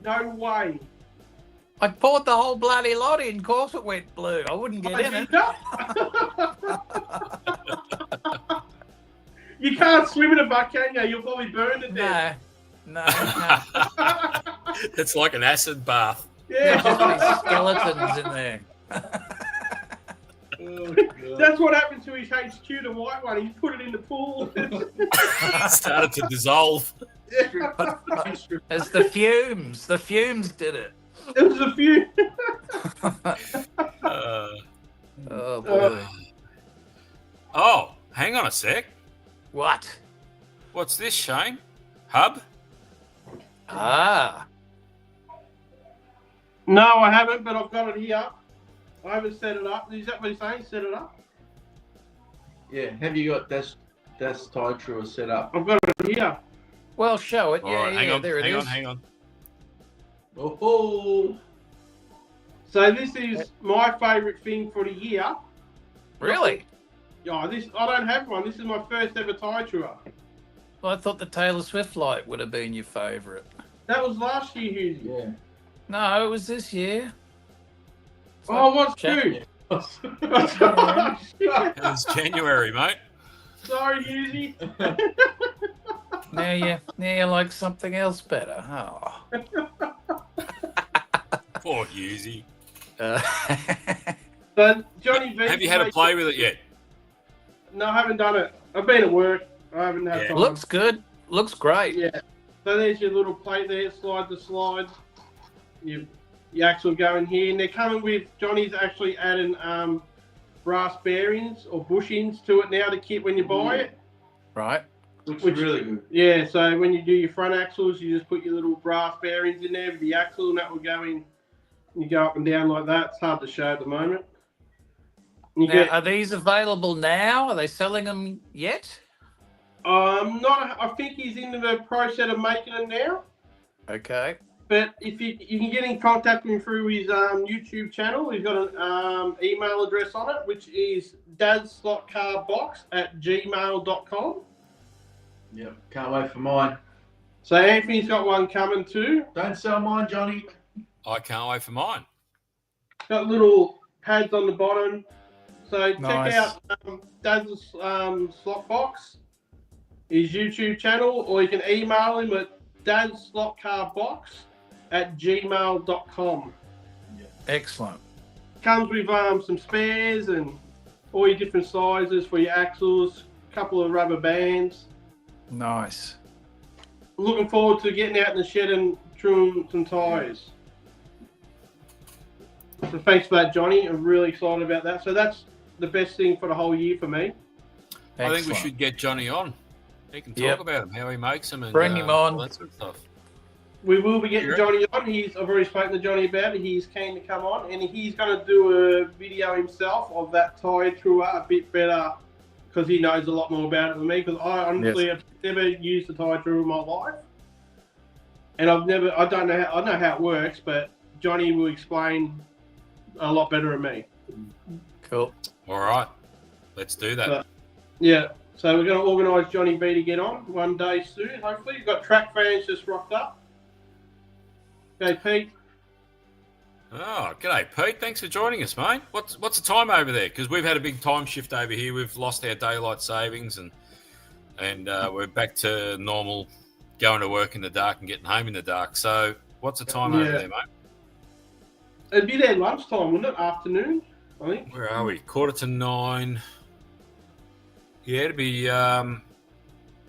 I poured the whole bloody lot in. Of course it went blue. I wouldn't get in it. You can't swim in a butt, can you? You'll probably burn to death. No. It's like an acid bath. Yeah. There's skeletons in there. Oh, that's what happened to his HQ, the white one. He put it in the pool. It started to dissolve. It's the fumes. The fumes did it. It was a few. Oh, boy. Oh, hang on a sec. What? What's this, Shane? Hub? Ah. No, I haven't, but I've got it here. I haven't set it up. Is that what he's saying? Set it up? Yeah. Have you got Das Titra set up? I've got it here. Well, show it. All Yeah, right, there it is. Hang on. Oh. So this is my favourite thing for the year. Really? I don't have one. This is my first ever tyre tour. Well, I thought the Taylor Swift light would have been your favourite. That was last year, Hughesy. Yeah. No, it was this year. What's January. good? It's January, mate. Sorry, Hughesy. Now you like something else better. Oh. Poor Husey. But Johnny V. Have you had a play with it yet? No, I haven't done it. I've been at work. I haven't had time. Looks good. Looks great. Yeah. So there's your little plate there, slide to slide. Your axle going here, and they're coming with Johnny's actually adding brass bearings or bushings to it now, the kit when you buy it. Right. Which is really good. Yeah, so when you do your front axles, you just put your little brass bearings in there with the axle, and that will go in. You go up and down like that. It's hard to show at the moment. Are these available now? Are they selling them yet? Not. I think he's in the process of making them now. Okay. But if you can get in contact with him through his YouTube channel, he's got an email address on it, which is dadslotcarbox@gmail.com. Yep, can't wait for mine. So Anthony's got one coming too. Don't sell mine, Johnny. I can't wait for mine. Got little pads on the bottom. So Nice. check out Dad's Slotbox, his YouTube channel, or you can email him at dadslotcarbox@gmail.com. Excellent. Comes with some spares and all your different sizes for your axles, a couple of rubber bands. Nice. Looking forward to getting out in the shed and trimming some tyres. So thanks for that, Johnny. I'm really excited about that. So that's the best thing for the whole year for me. I think we Excellent. should get Johnny on. He can talk Yep. about him, how he makes them, and Bring him on. all that sort of stuff. We will be getting Yeah. Johnny on. I've already spoken to Johnny about it. He's keen to come on, and he's going to do a video himself of that tyre tour a bit better because he knows a lot more about it than me. Because I honestly have never used a tyre tour in my life, and I know how it works, but Johnny will explain a lot better than me. Cool. All right, let's do that. Yeah. So we're going to organise Johnny B to get on one day soon. Hopefully, we've got track fans just rocked up. Okay, Pete. Oh, g'day, Pete. Thanks for joining us, mate. What's the time over there? Because we've had a big time shift over here. We've lost our daylight savings, and we're back to normal, going to work in the dark and getting home in the dark. So, what's the time over there, mate? It'd be their lunchtime, wouldn't it? Afternoon, I think. Where are we? 8:45. Yeah, it'd be 12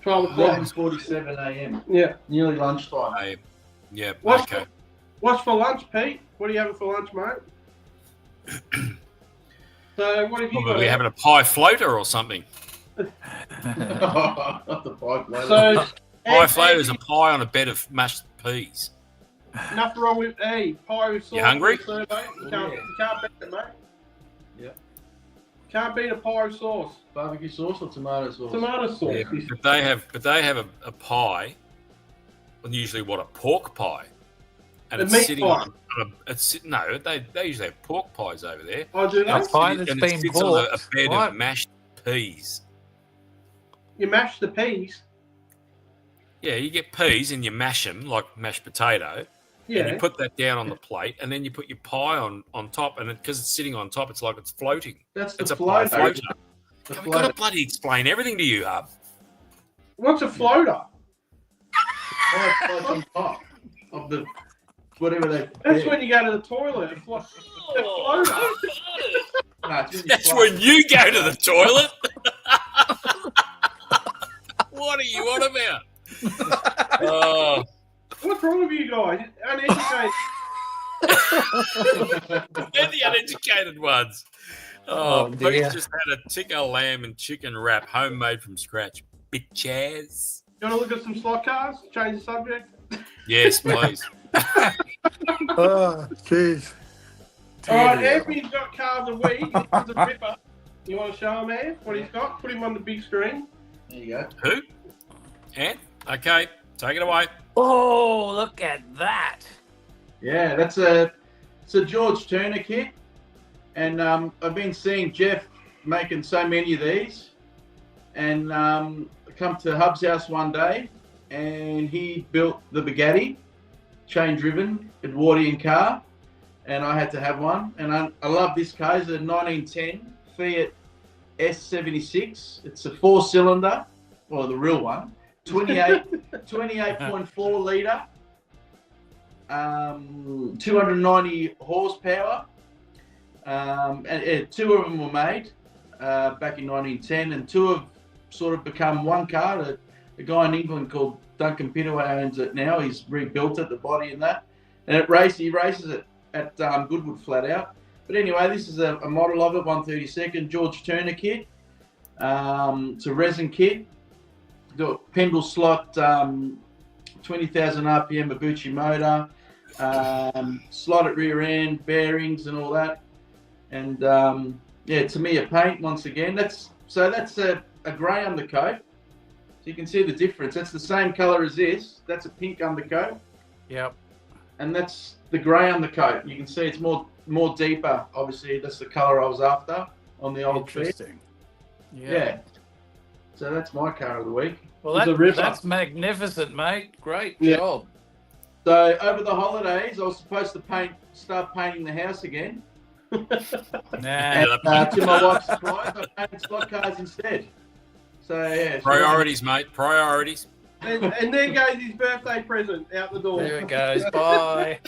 o'clock. 11:47 a.m. Yeah. Nearly lunchtime. yeah, What's okay. What's for lunch, Pete? What are you having for lunch, mate? So what have you Probably got? having a pie floater or something. Not the bike later. So Pie floater is a pie on a bed of mashed peas. nothing wrong with pie with sauce. You hungry? Survey. You can't beat it, mate. Yeah. Can't beat a pie with sauce. Barbecue sauce or tomato sauce? Tomato sauce. Yeah, but they have a pie, and usually a pork pie, and The it's meat sitting pie. on. No, they usually have pork pies over there. I do And that. it's pie sitting- that's and been it sits on a porked, bed right? of mashed peas. You mash the peas. Yeah, you get peas and you mash them like mashed potato. Yeah. And you put that down on the plate, and then you put your pie on top, and because it's sitting on top, it's like it's floating. That's the It's a pie floater. floater. The I've got to floater. bloody explain everything to you, Hub. What's a floater? Pie floats on top of the whatever they. That's yeah. when you go to the toilet. A floater. No, it's when you That's float. when you go to the toilet. What are you on about? Oh, What's wrong with you guys? Uneducated. they're the uneducated ones. Oh, Pete dear. just had a tikka lamb and chicken wrap, homemade from scratch. Bitches. You want to look at some slot cars? Change the subject. Yes, please. Oh, jeez. All right, Anthony's got car of the week. He's a ripper. You want to show him, Anth, what he's got? Put him on the big screen. There you go. Who? Ant? Okay, take it away. Oh, look at that. Yeah, it's a George Turner kit, and I've been seeing Jeff making so many of these, and come to Hub's house one day, and he built the Bugatti, chain-driven Edwardian car, and I had to have one. And I love this car. It's a 1910 Fiat S76. It's a 4-cylinder, well, the real one, 28.4 litre, 290 horsepower. And 2 of them were made back in 1910, and 2 have sort of become one car. A guy in England called Duncan Pittaway owns it now. He's rebuilt it, the body and that, and he races it at Goodwood flat out. But anyway, this is a model of it, 132nd George Turner kit. It's a resin kit. The Pendle slot, 20,000 RPM Mabuchi motor, slotted rear end, bearings and all that. And Tamiya paint once again. That's a grey undercoat. So you can see the difference. That's the same colour as this. That's a pink undercoat. Yep. And that's the grey undercoat. You can see it's more deeper. Obviously, that's the colour I was after on the old Fiat. Interesting. Yeah. So that's my car of the week. Well, that's magnificent, mate. Great job. So over the holidays, I was supposed to start painting the house again. And to my wife's surprise, I painted slot cars instead. So yeah. Priorities, mate. Priorities. And there goes his birthday present out the door. There it goes. Bye.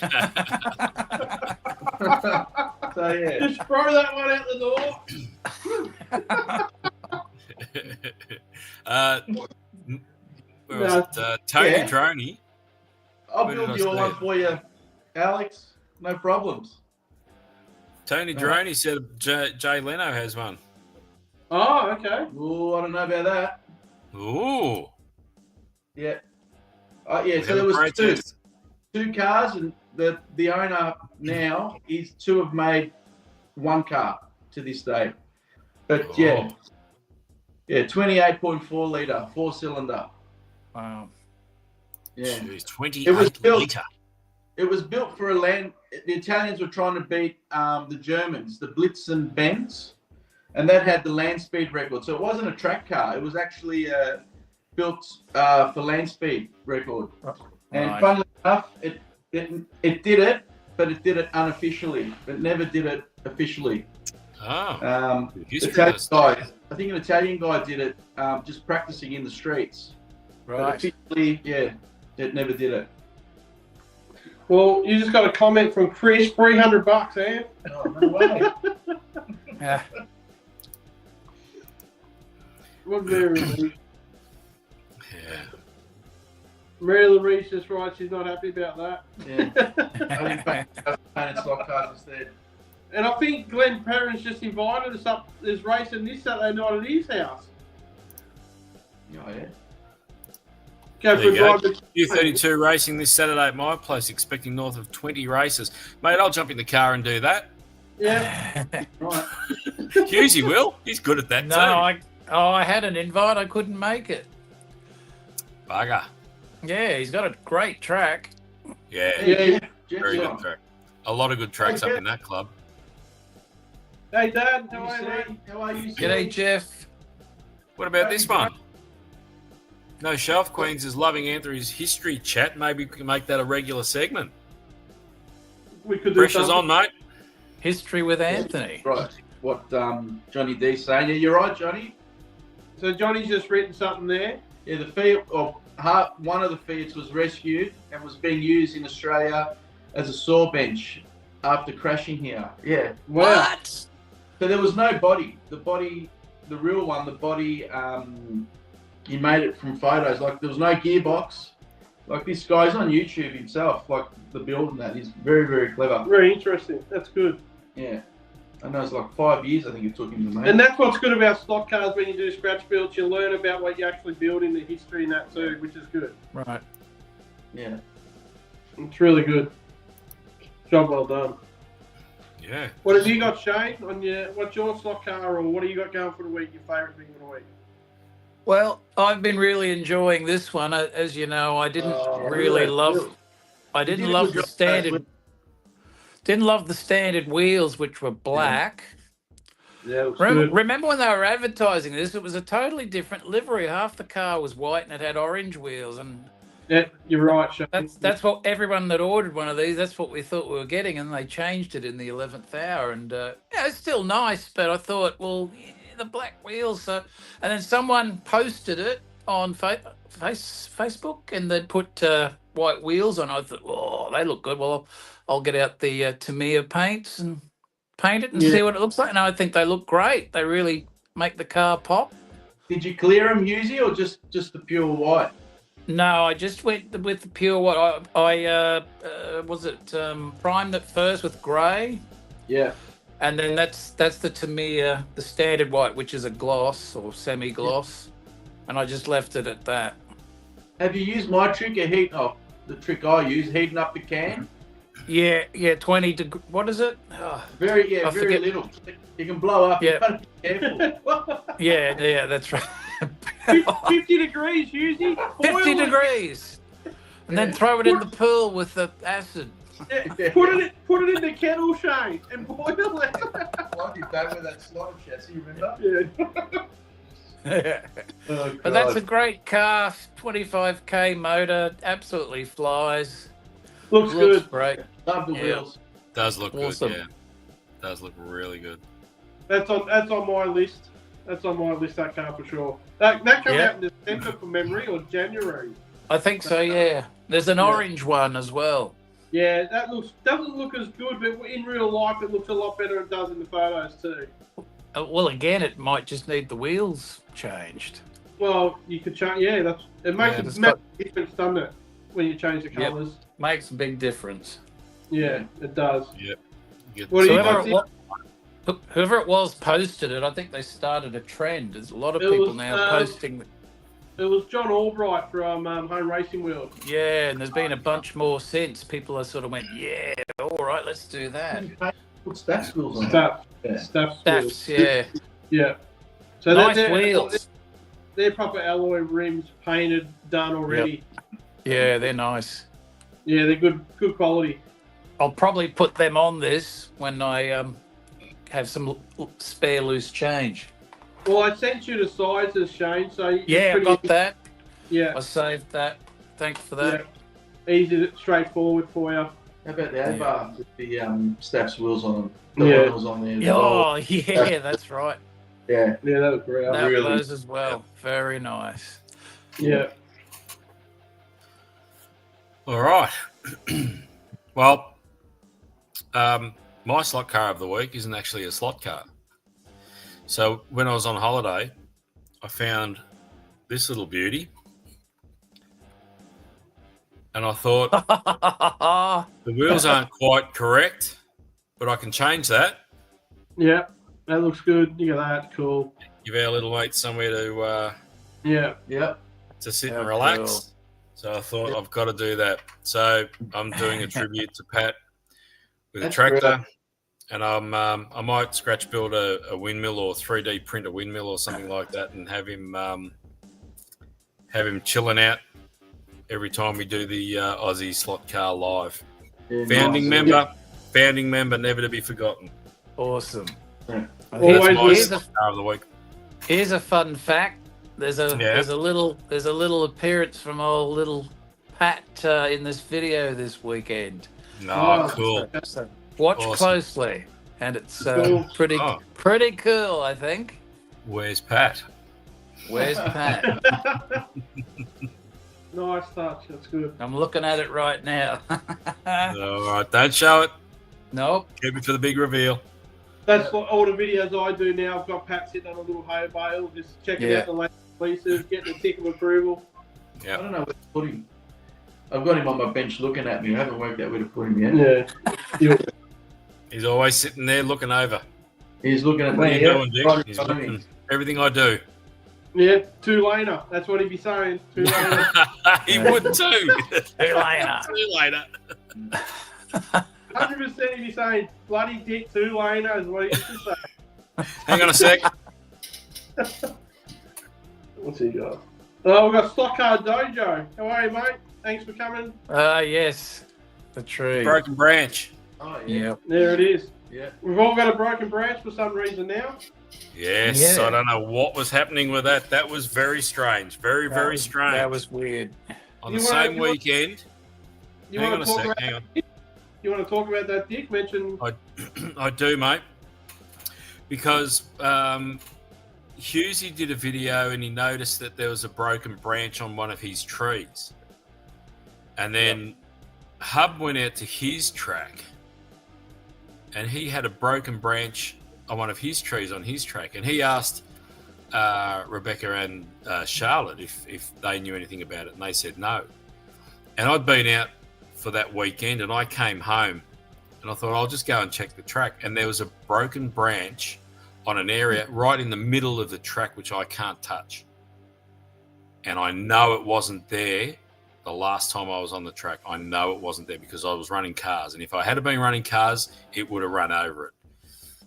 So yeah. Just throw that one out the door. Tony Droney. I'll build you one for you, Alex. No problems. Tony Droney said Jay Leno has one. Oh, okay. Oh, I don't know about that. Ooh. Yeah. So there was two cars, and the owner now is 2 have made one car to this day. But 28.4 litre, 4-cylinder. Wow. Yeah. Jeez, 28 litre. It was built for a land. The Italians were trying to beat the Germans, the Blitz and Benz, and that had the land speed record. So it wasn't a track car. It was actually built for land speed record. And funnily enough, it did it, but it did it unofficially. It never did it officially. Oh. Italian guy, I think an Italian guy did it just practicing in the streets. Right. But officially, it never did it. Well, you just got a comment from Chris, $300, eh? Oh, no way. Yeah. What Mary Louise? Yeah. Mary Louise just writes she's not happy about that. Yeah. I painted slot cars instead. And I think Glenn Perrin's just invited us up. There's racing this Saturday night at his house. Oh, yeah. Go for a drive. U32 racing this Saturday at my place, expecting north of 20 races. Mate, I'll jump in the car and do that. Yeah. Right. Hughesy will. He's good at that too. I had an invite. I couldn't make it. Bugger. Yeah, he's got a great track. Yeah. Yeah. Very good track. A lot of good tracks up in that club. Hey, Dad. How are you, mate? How are you? G'day, Jeff. What about this one? No Shelf Queens is loving Anthony's history chat. Maybe we can make that a regular segment. We could do Pressure's something. on, mate. History with Anthony. Right. What Johnny D's saying. Yeah, you're right, Johnny. So Johnny's just written something there. Yeah, the Fiat, one of the Fiats was rescued and was being used in Australia as a saw bench after crashing here. Yeah. What? So there was no body. The real one, he made it from photos. Like, there was no gearbox. Like, this guy's on YouTube himself, like the build and that. He's very, very clever. Very interesting. That's good. Yeah. I know it's like 5 years, I think it took him to make. And that's what's good about slot cars when you do scratch builds. You learn about what you actually build in the history and that too, which is good. Right. Yeah. It's really good. Job well done. Yeah. What have you got, Shane? What's your slot car, or what have you got going for the week? Your favourite thing for the week? Well, I've been really enjoying this one. As you know, I didn't love the standard. Didn't love the standard wheels, which were black. Yeah, it looks good. Remember when they were advertising this? It was a totally different livery. Half the car was white and it had orange wheels, and Yeah, you're right, Shane. that's what everyone that ordered one of these. That's what we thought we were getting, and they changed it in the 11th hour. And yeah, it's still nice, but I thought, well, yeah, the black wheels. So, and then someone posted it on Facebook, and they'd put white wheels on. I thought, oh, they look good. Well, I'll get out the Tamiya paints and paint it and see what it looks like. And I think they look great. They really make the car pop. Did you clear them, Uzi, or just the pure white? No, I just went with the pure white. I primed it first with grey, Yeah. and then that's the Tamiya, the standard white, which is a gloss or semi-gloss, and I just left it at that. Have you used my trick of the trick I use, heating up the can? Yeah, 20 degrees. What is it? Oh, Very I very forget. little. You can blow up. Yeah. You gotta be careful. yeah, that's right. 50 degrees, usually. 50 degrees, and then throw it in the pool with the acid. Yeah. Put it in the kettle, Shane, and boil it. Like you done with that slot chassis, remember? Yeah. Oh, But that's a God. great car, 25k motor, absolutely flies. Looks good. Great. Love the Yeah. wheels. Does look Awesome. good, yeah. Does look really good. That's on my list. That's on my list, that car for sure. That came Yeah. out in December from memory, or January. I think so, yeah. There's an orange one as well. Yeah, that doesn't look as good, but in real life it looks a lot better than it does in the photos too. Well, again, it might just need the wheels changed. Well, you could change. Yeah, it makes Yeah, a it's massive difference, doesn't it? When you change the Yep. colours. Makes a big difference. Yeah, it does. Yep. Get What do you Whoever think? whoever it was posted it, I think they started a trend. There's a lot of It people was, now posting. It was John Albright from Home Racing World. Yeah, and there's been a bunch more since. People have sort of went, yeah, all right, let's do that. Put staff wheels on. Staff. Yeah. Staff. Staffs, yeah. Yeah. So Nice they're wheels. They're proper alloy rims, painted, done already. Yeah, they're nice. Yeah, they're good quality. I'll probably put them on this when I have some spare loose change. Well, I sent you the sizes, Shane. So it's Yeah, I pretty got that. Yeah, I saved that. Thanks for that. yeah. Easy, straightforward for you. How about the A-bar with the staffs wheels on them? The Yeah. wheels on there. as well. Oh, yeah, that's right. Yeah. Yeah, that was great. That really- those as well. Very nice. Yeah. All right. Well, my slot car of the week isn't actually a slot car. So when I was on holiday, I found this little beauty. And I thought, the wheels aren't quite correct, but I can change that. Yeah, that looks good. You got that. Cool. Give our little mate somewhere Yeah. Yep. to sit How and relax. cool. So I thought I've got to do that. So I'm doing a tribute to Pat with a That's tractor, great. and I might scratch build a windmill or 3D print a windmill or something like that, and have him chilling out every time we do the Aussie Slot Car Live. Yeah, Founding member, never to be forgotten. Awesome. Yeah. Always That's my is. slot car of the week. Here's a fun fact. There's a little appearance from old little Pat in this video this weekend. No, Oh, cool. So watch Awesome. closely, and it's Cool. pretty Oh. pretty cool, I think. Where's Pat? Where's Pat? Nice touch. That's good. I'm looking at it right now. All right, don't show it. Nope. Keep it for the big reveal. That's what all the videos I do now. I've got Pat sitting on a little hay bale, just checking Yeah. out the latest releases, getting a tick of approval. I don't know where to put him. I've got him on my bench looking at me. I haven't worked out where to put him yet. Yeah. He's always sitting there looking over. He's looking at What are me. you yeah, doing, Dick? right in He's front of me. looking everything I do. Yeah, two-laner. That's what he'd be saying. Two-laner. He would too. See you later. See you later. 100% he'd be saying, bloody dick, two-laner is what he used to say. Hang on a sec. What's he got? Oh, we've got Slotcar Dojo. How are you, mate? Thanks for coming. Yes. The tree. Broken branch. Oh, yeah. Yep. There it is. Yeah. We've all got a broken branch for some reason now. Yes, Yeah. I don't know what was happening with that. That was very strange. Very strange. That was weird. On You the wanna- same you wanna- weekend. You Hang want on to a talk sec. about? Hang on. You want to talk about that, Dick? Mention. I do, mate. Because Hughesy did a video and he noticed that there was a broken branch on one of his trees. And then Hub went out to his track and he had a broken branch on one of his trees on his track. And he asked Rebecca and Charlotte if they knew anything about it. And they said no. And I'd been out for that weekend and I came home and I thought I'll just go and check the track. And there was a broken branch on an area right in the middle of the track, which I can't touch. And I know it wasn't there the last time I was on the track. I know it wasn't there because I was running cars. And if I had been running cars, it would have run over it.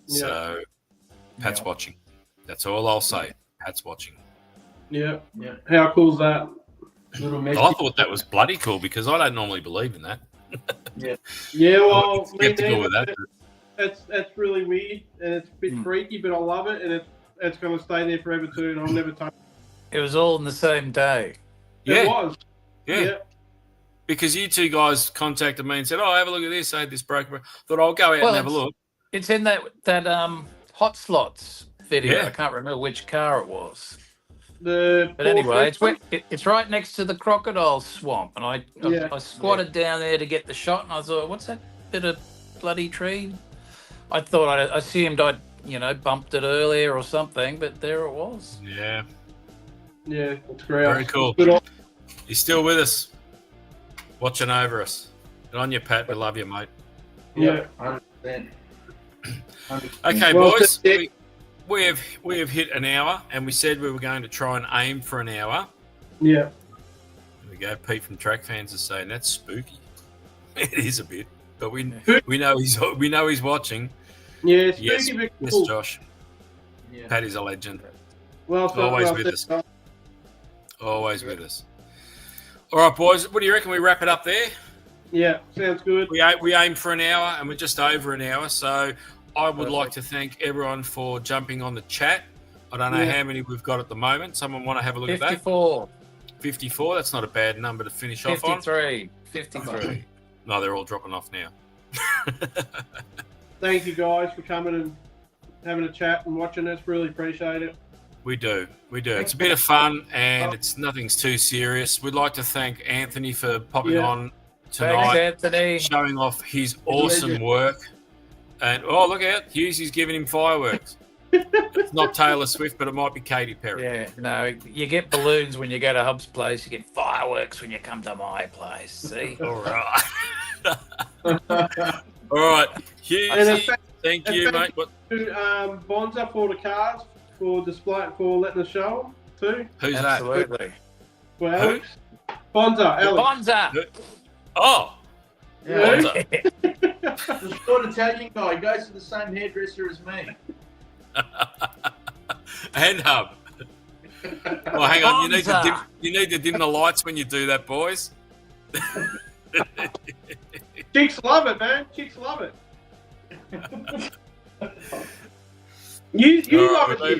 Yeah. So Pat's watching. That's all I'll say. Pat's watching. Yeah. Yeah. How cool's that? Little messy. I thought that was bloody cool because I don't normally believe in that. Yeah. Well, I'm skeptical with that. That's really weird and it's a bit freaky, but I love it, and it's going to stay there forever too, and I'll never touch it. It was all in the same day. It Yeah. was. Yeah. Because you two guys contacted me and said, "Oh, have a look at this. I had this broken." I thought I'll go out and have a look. It's in that hot slots video. Yeah. I can't remember which car it was. But But anyway, it's right next to the crocodile swamp, and Yeah. I squatted down there to get the shot, and I thought, "What's that bit of bloody tree?" I thought I assumed I'd bumped it earlier or something, but there it was. Yeah. Yeah, it's great. Very cool. Good on- You're still with us, watching over us. Good on you, Pat. We love you, mate. Yeah. 100%. Okay, Well boys. said, Dick. We have hit an hour, and we said we were going to try and aim for an hour. Yeah. There we go. Pete from Track Fans is saying that's spooky. It is a bit, but we know he's watching. Yeah, spooky, Yes, but yes, cool. Josh. Yeah. Pat is a legend. Well, so, Always well with said, us. Always with us. All right, boys. What do you reckon? We wrap it up there. Yeah, sounds good. We aim for an hour, and we're just over an hour. So I would like to thank everyone for jumping on the chat. I don't know how many we've got at the moment. Someone want to have a look at that? 54. 54. That's not a bad number to finish off on. 53. No, they're all dropping off now. Thank you guys for coming and having a chat and watching us. Really appreciate it. We do. It's a bit of fun, and nothing's too serious. We'd like to thank Anthony for popping on tonight, Thanks, Anthony. showing off his awesome work. And look out, Hughesy's giving him fireworks. It's not Taylor Swift, but it might be Katy Perry. Yeah, no, you get balloons when you go to Hub's place. You get fireworks when you come to my place. See? All right. All right, Hughesy, thank you, mate. What, Bonza for the cars, for display, for letting us show them too. who's Absolutely. For Alex. Bonza, Alex. Bonza. that? Oh, Yeah. Bonza. The short Italian guy goes to the same hairdresser as me. And Hub. Oh, hang on. Bonza. You need to dim the lights when you do that, boys. Chicks love it, man. Chicks love it. you All love right,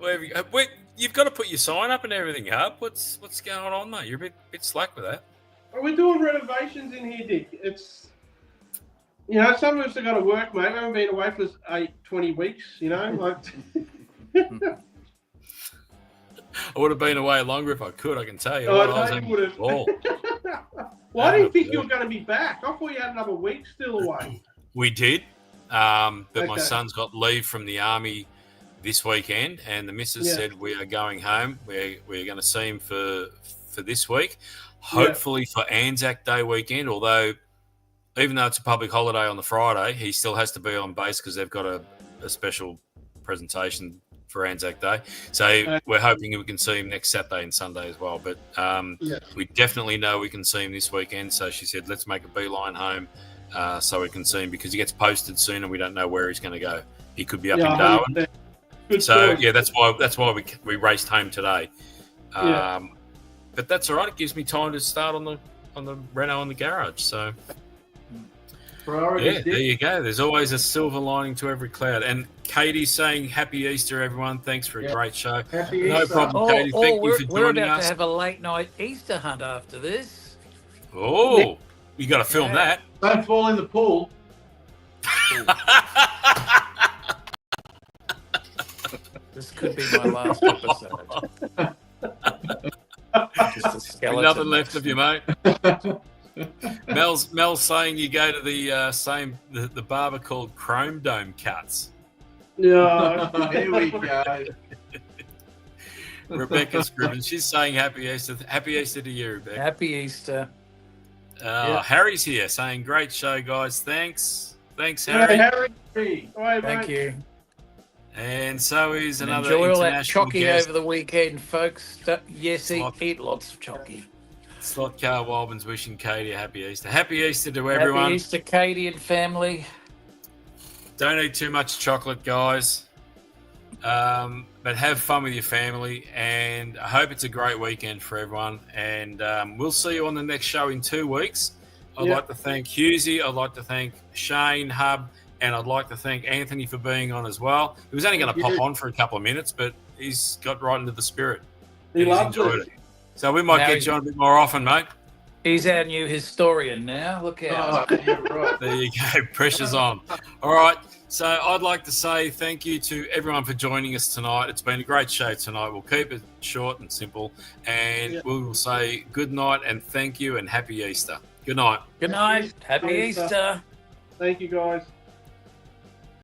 it. wait, you've got to put your sign up and everything, Hub. What's going on, mate? You're a bit slack with that. We're doing renovations in here, Dick. It's, some of us have got to work, mate. We haven't been away for 20 weeks, like. I would have been away longer if I could, I can tell you. Oh, I no, was you having would've. a ball. Why do you think you were going to be back? I thought you had another week still away. We did, but my Okay. son's got leave from the army this weekend, and the missus said we are going home. We're going to see him for this week, hopefully for Anzac Day weekend. Although, even though it's a public holiday on the Friday, he still has to be on base because they've got a special presentation for Anzac Day. So we're hoping we can see him next Saturday and Sunday as well. But we definitely know we can see him this weekend. So she said, let's make a beeline home so we can see him because he gets posted soon and we don't know where he's going to go. He could be up in Darwin. So that's why we raced home today. But that's all right. It gives me time to start on the Renault in the garage. So Priorities, Yeah, there you go. There's always a silver lining to every cloud. And Katie's saying Happy Easter, everyone. Thanks for a great show. Happy No Easter. problem, Katie. Thank you for We're joining about us. to have a late night Easter hunt after this. Oh, you got to film Yeah. that. Don't fall in the pool. This could be my last episode. Just a skeleton. Nothing left of you, mate. Mel's saying you go to the the barber called Chrome Dome Cuts. Yeah. Here we go. Rebecca Scriven, she's saying Happy Easter. Happy Easter to you, Rebecca. Happy Easter. Yeah. Harry's here saying great show, guys. Thanks, Harry. Harry. Harry. All right, Thank mate. you. And so is And another enjoy all that international chocky guest, over the weekend, folks. Yes, Slot- eat lots of chocky. Slotcar Wildman's wishing Katie a happy Easter. Happy Easter to everyone. Happy Easter, Katie and family. Don't eat too much chocolate, guys. But have fun with your family, and I hope it's a great weekend for everyone. And we'll see you on the next show in 2 weeks. I'd like to thank Husey. I'd like to thank Shane, Hub, and I'd like to thank Anthony for being on as well. He was only going to pop on for a couple of minutes, but he's got right into the spirit. He He's loves enjoyed it. it. So we might Now get he's- you on a bit more often, mate. He's our new historian now. Look out. Oh, you're right. There you go. Pressure's on. All right. So I'd like to say thank you to everyone for joining us tonight. It's been a great show tonight. We'll keep it short and simple. And we will say good night and thank you and happy Easter. Good night. Good night. Happy Easter. Easter. Thank you, guys.